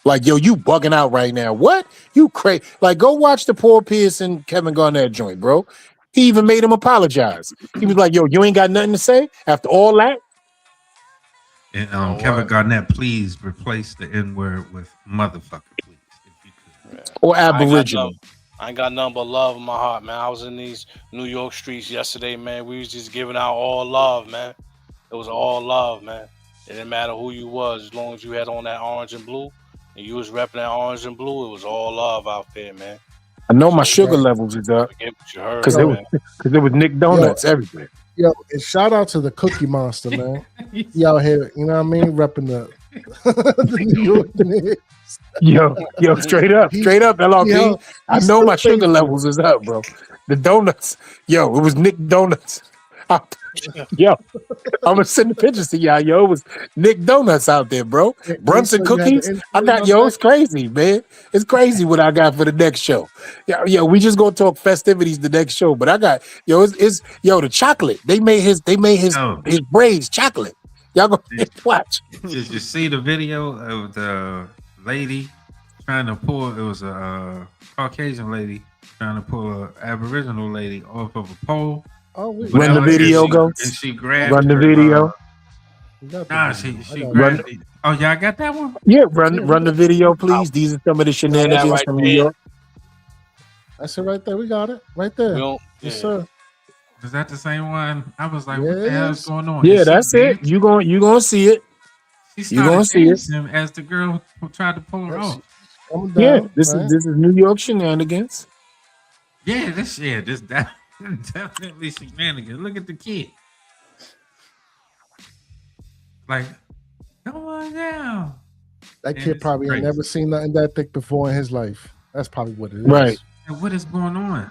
Like, yo, you bugging out right now. What? You crazy? Like, go watch the Paul Pierce and Kevin Garnett joint, bro. He even made him apologize. He was like, yo, you ain't got nothing to say after all that? And Kevin Garnett, please replace the N-word with motherfucker, please, if you could. Or Aboriginal. I ain't got nothing but love in my heart, man. I was in these New York streets yesterday, man. We was just giving out all love, man. It was all love, man. It didn't matter who you was, as long as you had on that orange and blue, and you was repping that orange and blue. It was all love out there, man. I know my sugar levels is up because it was Nick Donuts everywhere. Yo, and shout out to the Cookie Monster, man. He out here, you know what I mean, repping the New York Knicks. Yo, straight up, LRP. I know my sugar levels is up, bro. The donuts, yo, it was Nick Donuts. Yo, I'm gonna send the pictures to y'all. Yo, it was Nick Donuts out there, bro. Brunson cookies. I got it's crazy, man. It's crazy what I got for the next show. Yo, we just gonna talk festivities the next show. But I got it's the chocolate. They made his braids chocolate. Y'all go watch. Did you see the video of the lady trying to pull? It was a Caucasian lady trying to pull an Aboriginal lady off of a pole. When the video goes, and she grabbed run the video. She grabbed it. Oh, y'all got that one? Yeah, run the video, please. These are some of the shenanigans from New York. That's it right there. We got it right there. Yes, sir. Is that the same one? I was like, what the hell is going on? Yeah, that's it. You gonna see it. You gonna see it as the girl who tried to pull her off. Yeah, this is New York shenanigans. Yeah, this definitely shenanigans. Look at the kid. Like, come on down. That kid probably ain't never seen nothing that thick before in his life. That's probably what it is. Right. And what is going on?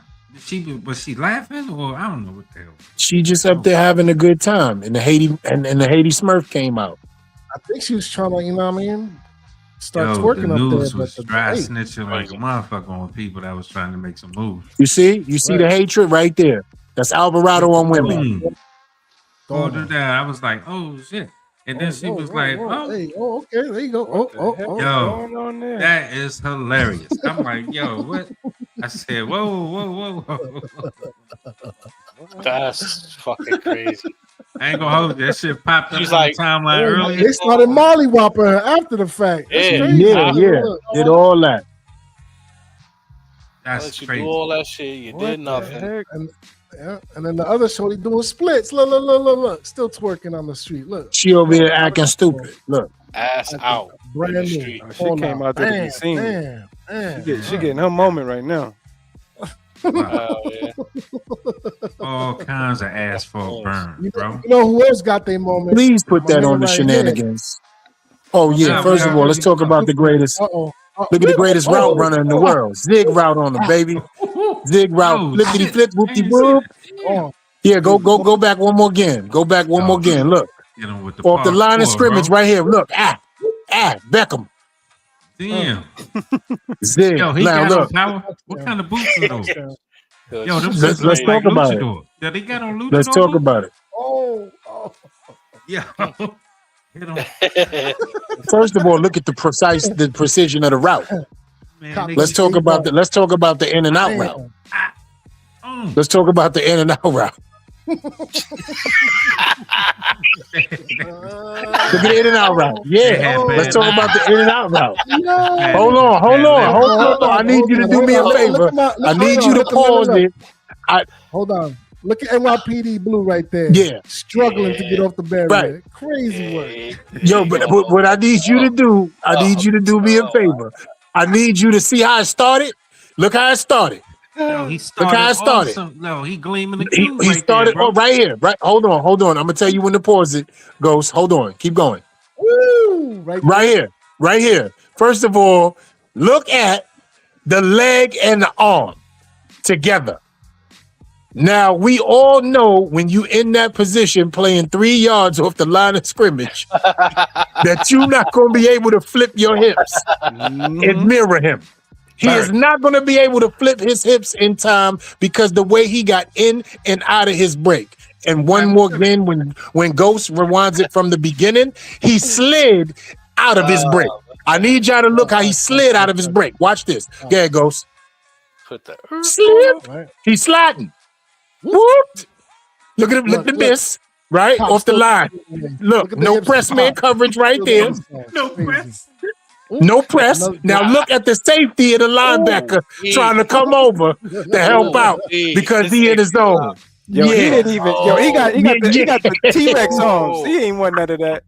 Was she laughing, or I don't know what the hell? She just up there having a good time, and the Haiti Smurf came out. I think she was trying to, you know what I mean, start twerking the up there. News was dry snitching like a motherfucker on people that was trying to make some moves. You see the hatred right there. That's Alvarado on women. Hold her down. I was like, oh shit. And then she was like, hey, okay, there you go. Yo, that is hilarious. I'm like, yo, what? I said, whoa. That's fucking crazy. I ain't gonna hold you. That shit popped up on the timeline earlier. They started mollywhopping her after the fact. Yeah. Did all that. That's you crazy. do all that shit. You did nothing. And then the other shorty doing splits. Look. Still twerking on the street. Look. She over here acting stupid. Look. Ass out. Brand new. She came out there to be seen. She getting her moment right now. All kinds of asphalt burn, bro. You know who else got their moment? Please put that on the shenanigans. Oh yeah. First of all, let's talk about the greatest. Look at the greatest route runner in the world. Zig route on the baby. Zig route. Flippity flip, whoopty whoop. Yeah, go back one more again. Look. Off the line of scrimmage right here. Look. Beckham. Damn. Zig. Yo, he now, got look. on power. What kind of boots are those? Yo, let's talk about it. Yeah, they got on luchador. Let's talk about it. Yeah. First of all, look at the precision of the route. Man, let's talk about the in and out route. Let's talk about the in and out route. Look at the in and out route. Yeah. Let's talk about the in and out route. Hold on. I need you to do me a favor. I need you to pause it. Hold on. Look at NYPD Blue right there. Yeah. Struggling to get off the barrier. Right. Crazy work. Yo, but what I need you to do, me a favor. I need you to see how it started. Look how it started. No, he started. Look how it started. Awesome. No, he gleaming the He started right here. Right. Hold on. I'm gonna tell you when to pause it goes. Hold on. Keep going. Woo! Right here. First of all, look at the leg and the arm together. Now, we all know when you in that position playing 3 yards off the line of scrimmage that you're not going to be able to flip your hips and mirror him. He is not going to be able to flip his hips in time because the way he got in and out of his break. And one more again, when Ghost rewinds it from the beginning, he slid out of his break. I need y'all to look how he slid out of his break. Watch this. Go ahead, Ghost. Put that. Slip. Right. He's sliding. Whoop. Look at him. Look at the miss. Right? Off the line. Look, no press man coverage right there. No press. No press. Now look at the safety of the linebacker trying to come over to help out because he in his zone. Yo, he didn't even. Yo, he got the T-Rex arms. He ain't want none of that.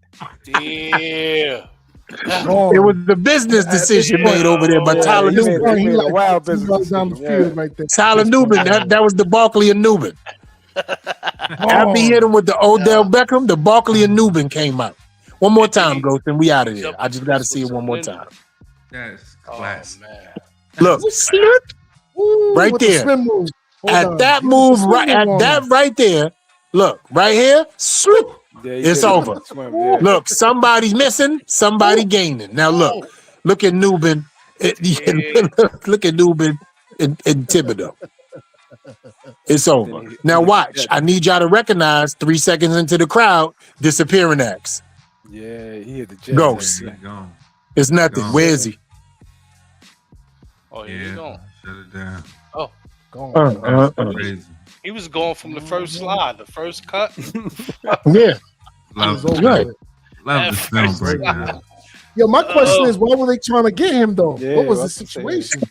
Yeah. It was the business decision made over there by Tyler Newman. He like wild business down the field right there. Tyler Newman, that was the Barkley and Newman. After he hit him with the Odell Beckham, the Barkley and Newman came out. One more time, Ghost, and we out of here. I just got to see it one more time. That's class. Look, slip right there. At that move, right there. Look, right here, slip. It's over. Look, somebody's missing, somebody gaining. Now look at Newman. Look at Newman and Thibodeau. It's over. Now watch. I need y'all to recognize 3 seconds into the crowd, disappearing acts. Yeah, he hit the jet. Ghost. It's nothing. Where is he? Oh, yeah, he's gone. Shut it down. Oh. He was going from the first slide, the first cut. Yeah. Love the film breakdown. Yo, my question is, why were they trying to get him though? Yeah, what was the situation?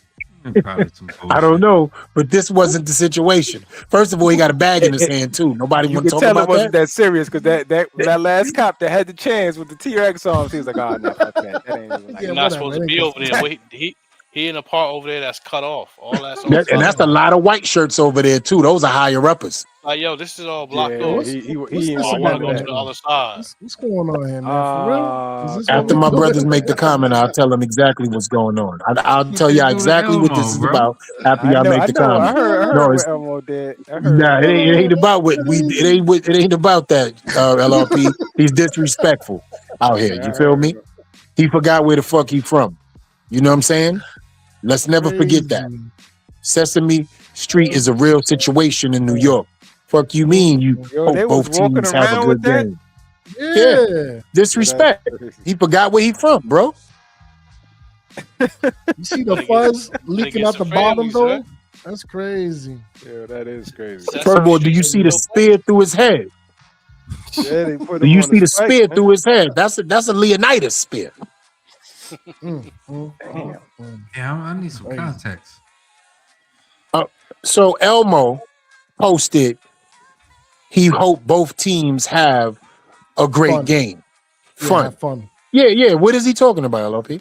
I don't know, but this wasn't the situation. First of all, he got a bag in his hand too. Nobody want to talk about that. You could tell it wasn't that serious because that last cop that had the chance with the T-Rex arms, he was like, "Oh no, fuck that. That ain't even like You're not supposed to be over there." But he in a part over there that's cut off. All that's a lot of white shirts over there too. Those are higher uppers. Like, yo, this is all blocked off. He I want to go to the other side. What's going on here, man? For real? Is this After my brothers make the comment, I'll tell them exactly what's going on. I'll tell y'all exactly what this is about after y'all make the comment. I heard what Elmo did. Nah, it ain't about what we. It ain't about that. LRP. He's disrespectful out here. You feel me? He forgot where the fuck he from. You know what I'm saying? Let's never forget that. Sesame Street is a real situation in New York. Fuck you mean you hope both teams have a good game? Yeah. Disrespect. He forgot where he from, bro. You see the fuzz leaking out the bottom though? That's crazy. Yeah, that is crazy. First of all, do you see the spear through his head? Yeah, they put do you see the spear through his head? That's a Leonidas spear. Yeah, I need some context. So Elmo posted, he hoped both teams have a great game. Fun. Yeah. What is he talking about, LOP? You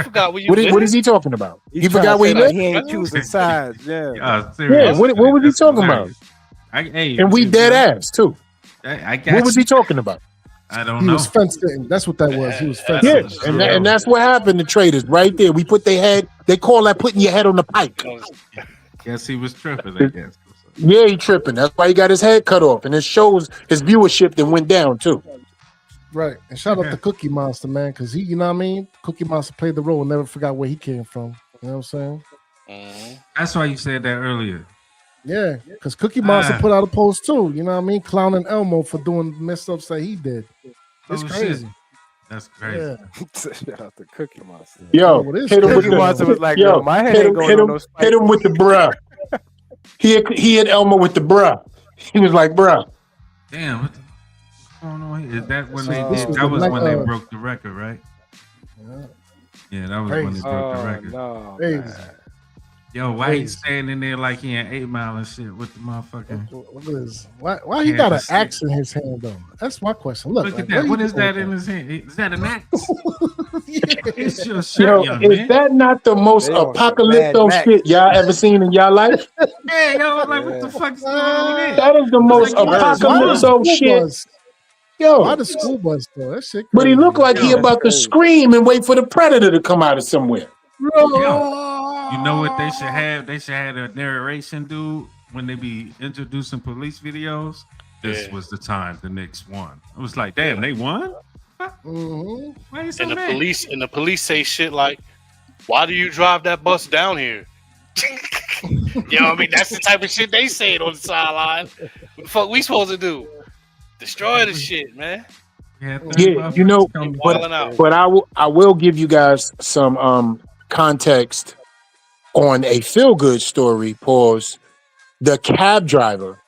forgot where you what is he talking about? You forgot where he lived? He ain't choosing sides. Yeah. What was he talking about? And we dead ass too. What was he talking about? I don't know. He was fenced in. That's what that was. He was fenced in. And that's what happened to traders right there. We put their head, they call that putting your head on the pike. Guess he was tripping, I guess. Yeah, he tripping. That's why he got his head cut off. And it shows his viewership that went down too. Right. And shout out to Cookie Monster, man, because he, you know what I mean? Cookie Monster played the role and never forgot where he came from. You know what I'm saying? That's why you said that earlier. Yeah, because Cookie Monster put out a post too, you know what I mean? Clowning Elmo for doing messed ups that he did. It's crazy. Shit. That's crazy. Yeah. Shout out to Cookie Monster. Yo, hit him with Cookie Monster was like, yo, my head ain't going on no spike. Hit him with the bruh. He hit Elmo with the bruh. He was like, bruh. Damn, what's going on here? Is that when they did? That was when they broke the record, right? Yeah, that was when they broke the record. No, yo, why he standing there like he in 8 Mile and shit with the motherfucking? Look at this. Why he got an axe in his hand though? That's my question. Look at that. What is that in his hand? Is that an axe? It's your shit, is that not the most apocalypto shit y'all ever seen in y'all life? Yeah, yo, like what the fuck is going on there? That is the most apocalypto shit. Yo, why the school bus though? That shit. But he looked like he about to scream and wait for the predator to come out of somewhere. You know what they should have? They should have a narration dude when they be introducing police videos. This was the time the Knicks won. It was like, damn, they won. Mm-hmm. Why you so and mad? The police say shit like, Why do you drive that bus down here? You know what I mean? That's the type of shit they saying on the sideline. What the fuck we supposed to do? Destroy the shit, man. Yeah, Yeah, you know, Wilding out. but I will give you guys some context on a feel good story. Pause. The cab driver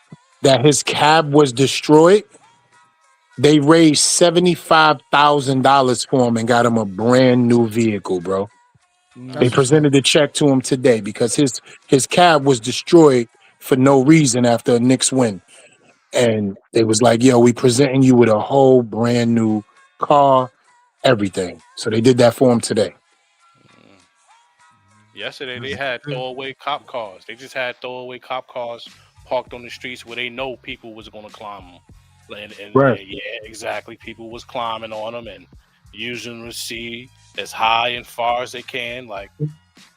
that his cab was destroyed, they raised $75,000 for him and got him a brand new vehicle, bro. They presented the check to him today because his cab was destroyed for no reason after a Knicks win. And it was like, yo, we presenting you with a whole brand new car, everything. So they did that for him today. Yesterday they had throwaway cop cars. They just had throwaway cop cars parked on the streets where they know people was going to climb them. And yeah, exactly. People was climbing on them and using the sea as high and far as they can. Like,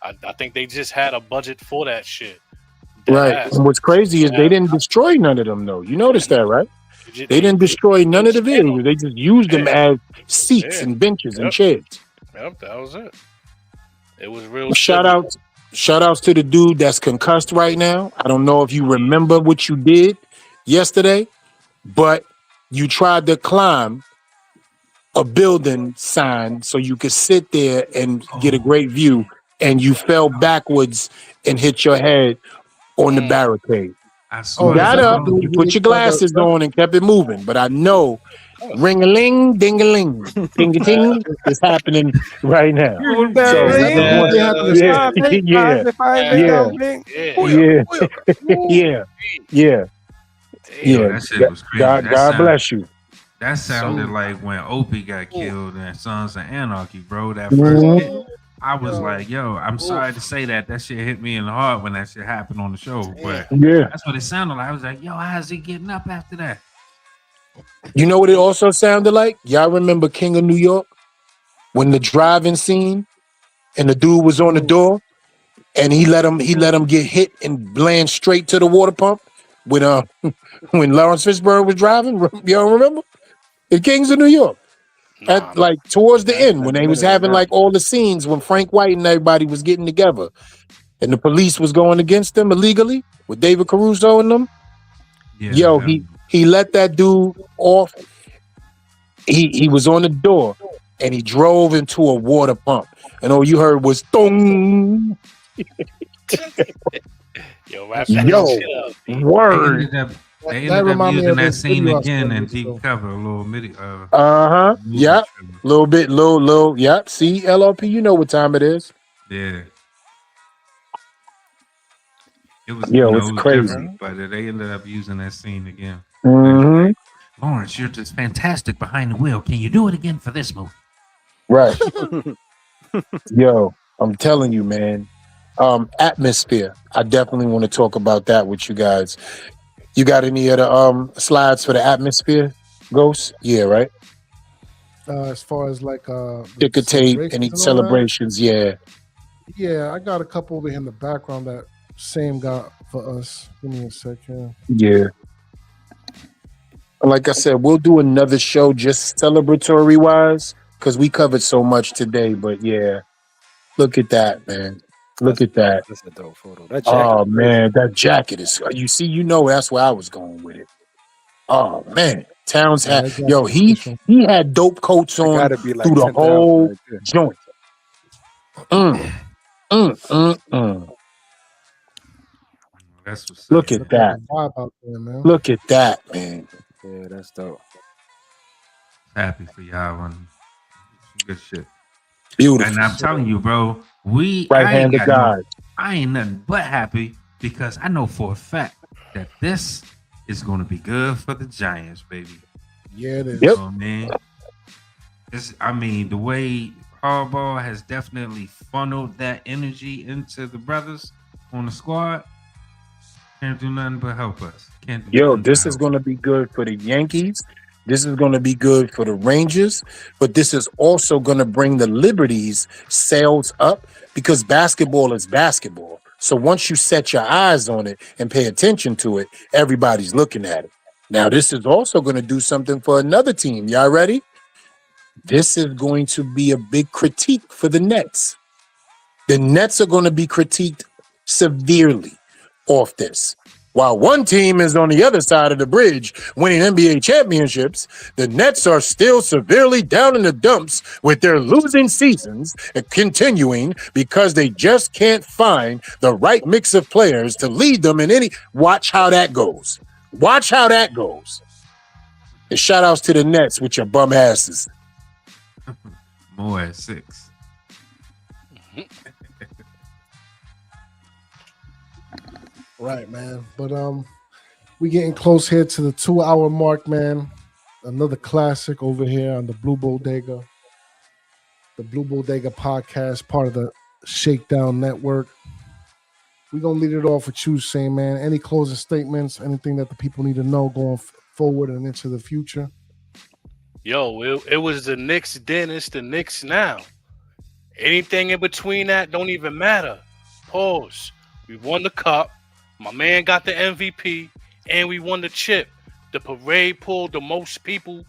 I think they just had a budget for that shit. Right. And what's crazy is they didn't destroy none of them, though. You noticed that, right? They didn't destroy none of the vehicles. They just used them as seats and benches and chairs. Yep, that was it. It was real. Shout outs to the dude that's concussed right now. I don't know if you remember what you did yesterday, but you tried to climb a building sign so you could sit there and get a great view, and you fell backwards and hit your head on the barricade. You got up, you put your glasses on and kept it moving, but I know ring-a-ling, ding-a-ling, ding-a-ting is happening right now. Yeah. That shit was crazy. God bless you. That sounded like when Opie got killed in Sons of Anarchy, bro. That first hit, I was like, yo, I'm sorry to say that shit hit me in the heart when that shit happened on the show. But that's what it sounded like. I was like, yo, how's he getting up after that? You know what it also sounded like? Y'all remember King of New York? When the driving scene and the dude was on the door and he let him get hit and land straight to the water pump when Lawrence Fishburne was driving. Y'all remember? The Kings of New York. At like towards the end when they was having like all the scenes when Frank White and everybody was getting together and the police was going against them illegally with David Caruso and them. Yeah, he let that dude off. He was on the door and he drove into a water pump. And all you heard was thong. Word. They ended up using that scene again and deep cover a little midi. Yep. Little. Yep. See, LRP, you know what time it is. Yeah. It was, it's crazy. But they ended up using that scene again. Mm-hmm. Lawrence, you're just fantastic behind the wheel. Can you do it again for this movie? Right. Yo, I'm telling you, man. Atmosphere. I definitely want to talk about that with you guys. You got any of the slides for the atmosphere, Ghost? Yeah, right? As far as like ticker tape, any celebrations, Yeah, I got a couple over here in the background that Sam got for us. Give me a second. Yeah. Like I said, we'll do another show just celebratory wise because we covered so much today. But yeah, look at that, man. Look at that. That's a dope photo. That jacket, man, that jacket is. You see, that's where I was going with it. Oh man, Towns had he had dope coats on like through the whole joint. That's what's Look at that. Look at that, man. Yeah, that's dope. Happy for y'all on good shit. Beautiful. And I'm telling you, bro, right-handed God. I ain't nothing but happy because I know for a fact that this is going to be good for the Giants, baby. Yeah, it is. Yep. Oh, man. The way Harbaugh has definitely funneled that energy into the brothers on the squad, can't do nothing but help us. This is going to be good for the Yankees. This is going to be good for the Rangers, but this is also going to bring the Liberties sales up because basketball is basketball. So once you set your eyes on it and pay attention to it, everybody's looking at it. Now, this is also going to do something for another team. Y'all ready? This is going to be a big critique for the Nets. The Nets are going to be critiqued severely off this. While one team is on the other side of the bridge winning NBA championships, the Nets are still severely down in the dumps with their losing seasons and continuing because they just can't find the right mix of players to lead them in any. Watch how that goes. Watch how that goes. And shout outs to the Nets with your bum asses. More at 6. Right, man. But we getting close here to the 2-hour mark, man. Another classic over here on the Blue Bodega. The Blue Bodega podcast, part of the Shakedown Network. We're going to lead it off with you, Shane, man. Any closing statements, anything that the people need to know going forward and into the future? Yo, it was the Knicks then, it's the Knicks now. Anything in between that don't even matter. Pause. We won the cup. My man got the MVP, and we won the chip. The parade pulled the most people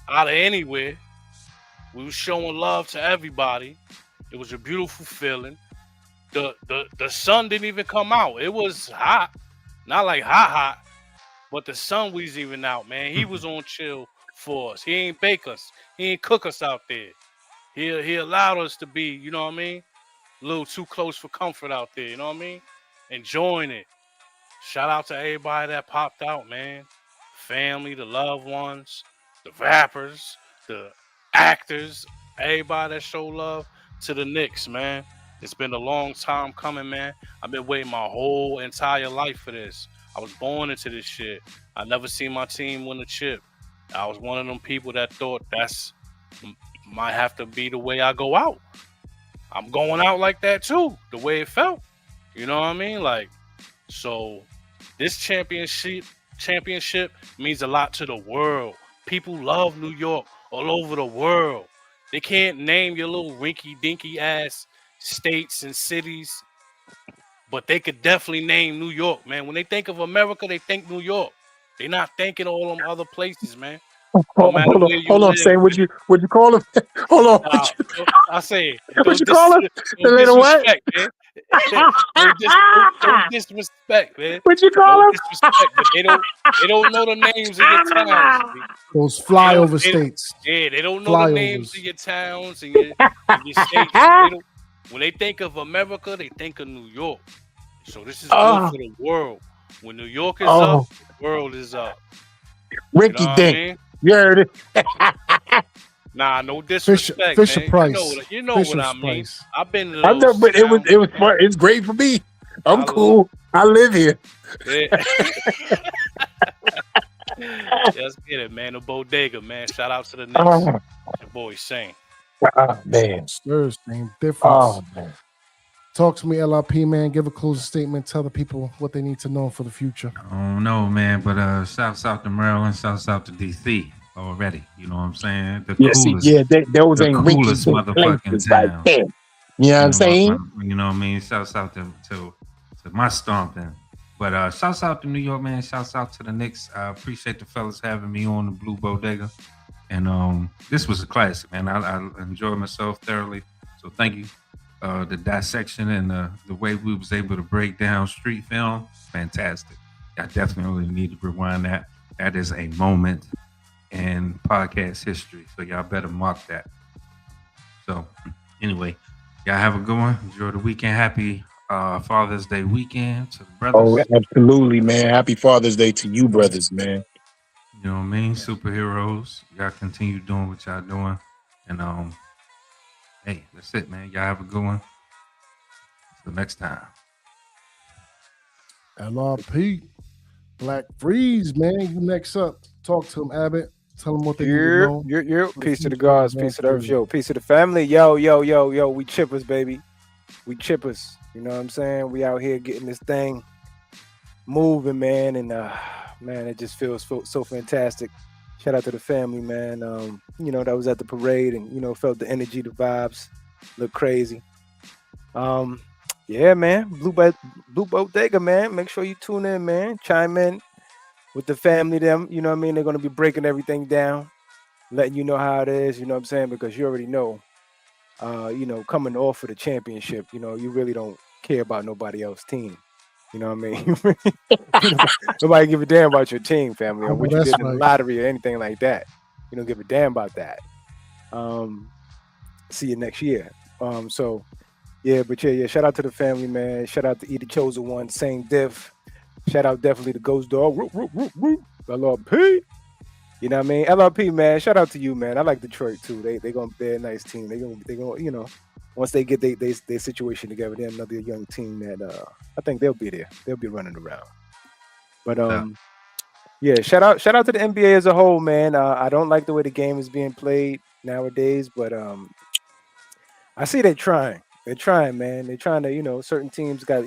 out of anywhere. We were showing love to everybody. It was a beautiful feeling. The sun didn't even come out. It was hot. Not like hot, but the sun was even out, man. He was on chill for us. He ain't bake us. He ain't cook us out there. He allowed us to be, you know what I mean? A little too close for comfort out there, you know what I mean? Enjoying it. Shout out to everybody that popped out, man. Family, the loved ones, the rappers, the actors, everybody that show love to the Knicks, man. It's been a long time coming, man. I've been waiting my whole entire life for this. I was born into this shit. I never seen my team win a chip. I was one of them people that thought that's might have to be the way I go out. I'm going out like that too, the way it felt. You know what I mean? Like, so this championship means a lot to the world. People love New York all over the world. They can't name your little rinky-dinky ass states and cities, but they could definitely name New York, man. When they think of America, they think New York. They're not thinking all them other places, man. No matter where you Hold on, live. Sam. Would you call him? Hold on. I say, What'd you call him? don't Little what? disrespect, man. Don't disrespect, man. What'd you call Don't him? disrespect, but they don't know the names of your towns. Those flyover They states. Yeah, they don't know the names Flyovers. of your towns and your states. They don't, when they think of America, they think of New York. So this is good for the world. When New York is up, the world is up. Ricky You know what I Dink. mean? You heard it. Nah, no disrespect, Fisher man. Price. You know Fisher what I mean. Price. I've been to I know, those but it was towns, fun. It's great for me. I'm I cool. I live here. Yeah. Let's get it, man. The Bodega, man. Shout out to the Knicks. Oh, Your boy Shane. man. Stir's name difference. Oh, man. Talk to me, LRP, man. Give a closing statement. Tell the people what they need to know for the future. Oh no, man, but shout out to Maryland, shout out to DC already. You know what I'm saying? The coolest, those ain't coolest Ricky motherfucking places right town. there. You know what I'm saying? You know what I mean? Shouts out to my stomping. But shouts out to New York, man. Shouts out to the Knicks. I appreciate the fellas having me on the Blue Bodega. And this was a classic, man. I enjoyed myself thoroughly. So thank you. The dissection and the way we was able to break down street film, fantastic. I definitely need to rewind that. That is a moment in podcast history. So y'all better mark that. So anyway, y'all have a good one. Enjoy the weekend. Happy Father's Day weekend to the brothers. Oh, absolutely, man. Happy Father's Day to you, brothers, man. You know what I mean? Superheroes. Y'all continue doing what y'all doing. And hey, that's it, man. Y'all have a good one. Till next time. LRP. Black Freeze, man. You next up. Talk to them, Abbott. Tell them what they need to know. Peace to the gods, peace to the earth, yo. Peace to the family. Yo. We chippers, baby. We chippers. You know what I'm saying? We out here getting this thing moving, man. And man, it just feels so fantastic. Shout out to the family, man. That was at the parade and, felt the energy, the vibes. Look crazy. Yeah, man. Blue Bodega, man. Make sure you tune in, man. Chime in with the family, them. You know what I mean? They're going to be breaking everything down, letting you know how it is, you know what I'm saying? Because you already know coming off of the championship, you really don't care about nobody else's team. You know what I mean? Nobody give a damn about your team, family, or what you did in the lottery or anything like that. You don't give a damn about that. See you next year. So shout out to the family, man. Shout out to E the Chosen One, Same Diff. Shout out definitely to Ghost Dog. LRP. You know what I mean? LRP, man. Shout out to you, man. I like Detroit too. They're a nice team. They gonna once they get their situation together, they're another young team that I think they'll be there. They'll be running around. But shout out to the NBA as a whole, man. I don't like the way the game is being played nowadays, but I see they're trying. They're trying, man. They're trying to, certain teams got,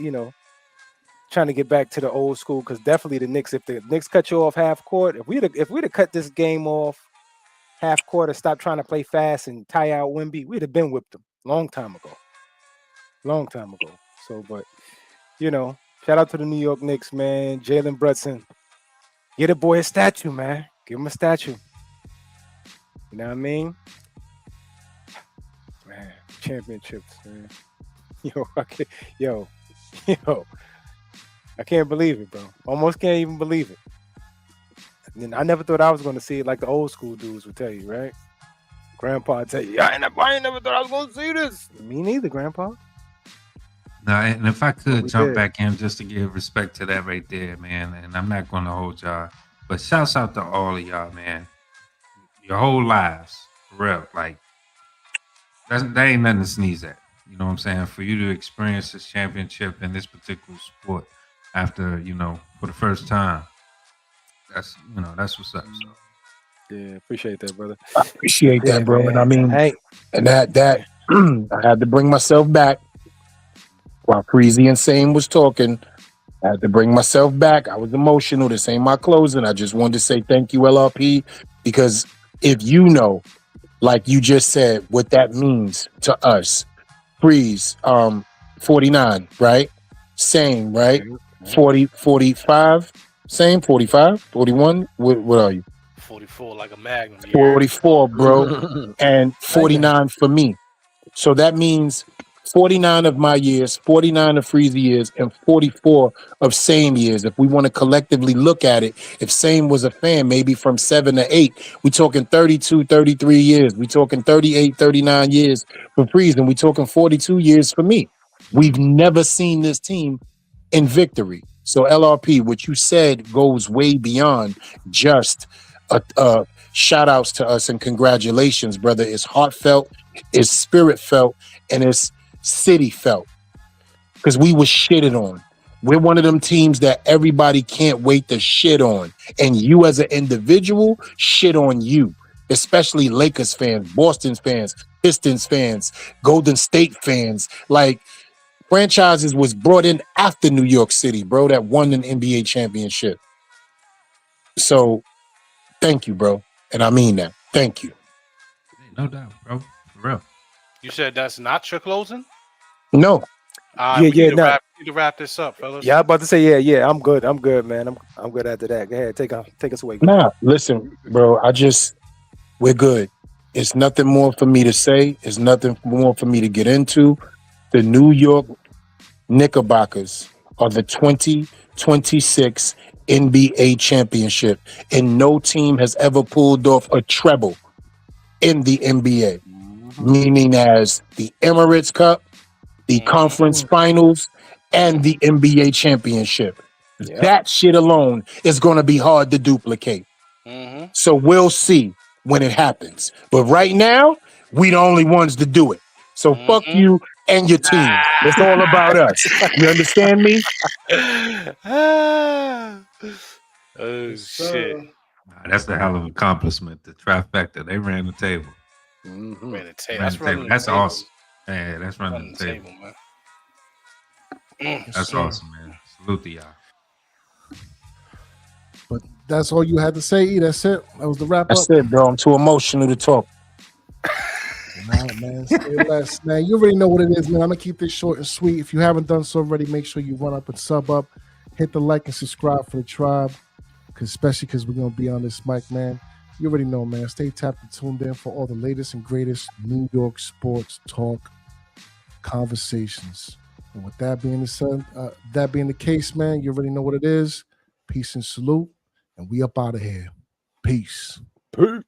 trying to get back to the old school, because definitely the Knicks, if the Knicks cut you off half court, if we'd have cut this game off half court or stopped trying to play fast and tie out Wemby, we'd have been whipped them long time ago. So, but shout out to the New York Knicks, man. Jalen Brunson, get a boy a statue, man. Give him a statue. You know what I mean? Man, championships, man. I can't believe it, bro. Almost can't even believe it. And I never thought I was going to see it like the old school dudes would tell you, right? Grandpa would tell you, I ain't never thought I was going to see this. Me neither, Grandpa. No, and if I could jump back in just to give respect to that right there, man, and I'm not going to hold y'all, but shouts out to all of y'all, man. Your whole lives, for real. Like, that ain't nothing to sneeze at. You know what I'm saying? For you to experience this championship in this particular sport after, for the first time, that's what's up. So. Yeah, appreciate that, brother. I appreciate that, bro. Man. And I mean, and that I had to bring myself back while Freezy and Same was talking. I had to bring myself back. I was emotional. This ain't my closing. I just wanted to say thank you, LRP, because if you know, like you just said, what that means to us, Freeze, 49, right? Same, right? 40, 45, same, 45, 41. What are you? 44, like a magnum. Yeah. 44, bro, and 49 for me. So that means 49 of my years, 49 of Freezy years, and 44 of Same years. If we want to collectively look at it, if Same was a fan, maybe from 7 to 8, we're talking 32, 33 years. We're talking 38, 39 years for Freeze, and we're talking 42 years for me. We've never seen this team in victory. So LRP, what you said goes way beyond just shout outs to us and congratulations, brother. It's heartfelt, it's spirit felt, and it's city felt, because we was shitted on. We're one of them teams that everybody can't wait to shit on, and you as an individual shit on you, especially Lakers fans, Boston fans, Pistons fans, Golden State fans. Like, franchises was brought in after New York City, bro, that won an NBA championship. So thank you, bro. And I mean that. Thank you. No doubt, bro. For real. You said that's not your closing? No. We need to wrap this up, fellas. Yeah, I'm about to say, yeah. I'm good, man. I'm good after that. Go ahead, take us away. Nah, listen, bro. We're good. It's nothing more for me to say. It's nothing more for me to get into. The New York Knickerbockers are the 2026 NBA championship, and no team has ever pulled off a treble in the NBA, meaning as the Emirates Cup, the conference finals, and the NBA championship. Yep. That shit alone is going to be hard to duplicate. So we'll see when it happens. But right now, we the only ones to do it. So fuck you and your team. It's all about us. You understand me? Oh, shit. That's the hell of an accomplishment. The trifecta. They ran the table. Ran the table. That's awesome. Yeah, that's running the table. Man. That's awesome, man. Salute to y'all. But that's all you had to say, E. That's it. That was the wrap up. That's it, bro. I'm too emotional to talk. All right, man. Stay less, man. You already know what it is, man. I'm gonna keep this short and sweet. If you haven't done so already, make sure you run up and sub up, hit the like and subscribe for the tribe, especially because we're gonna be on this mic, man. You already know, man. Stay tapped and tuned in for all the latest and greatest New York sports talk conversations. And with that being the case, man, you already know what it is. Peace and salute, and we up out of here. Peace. Peace.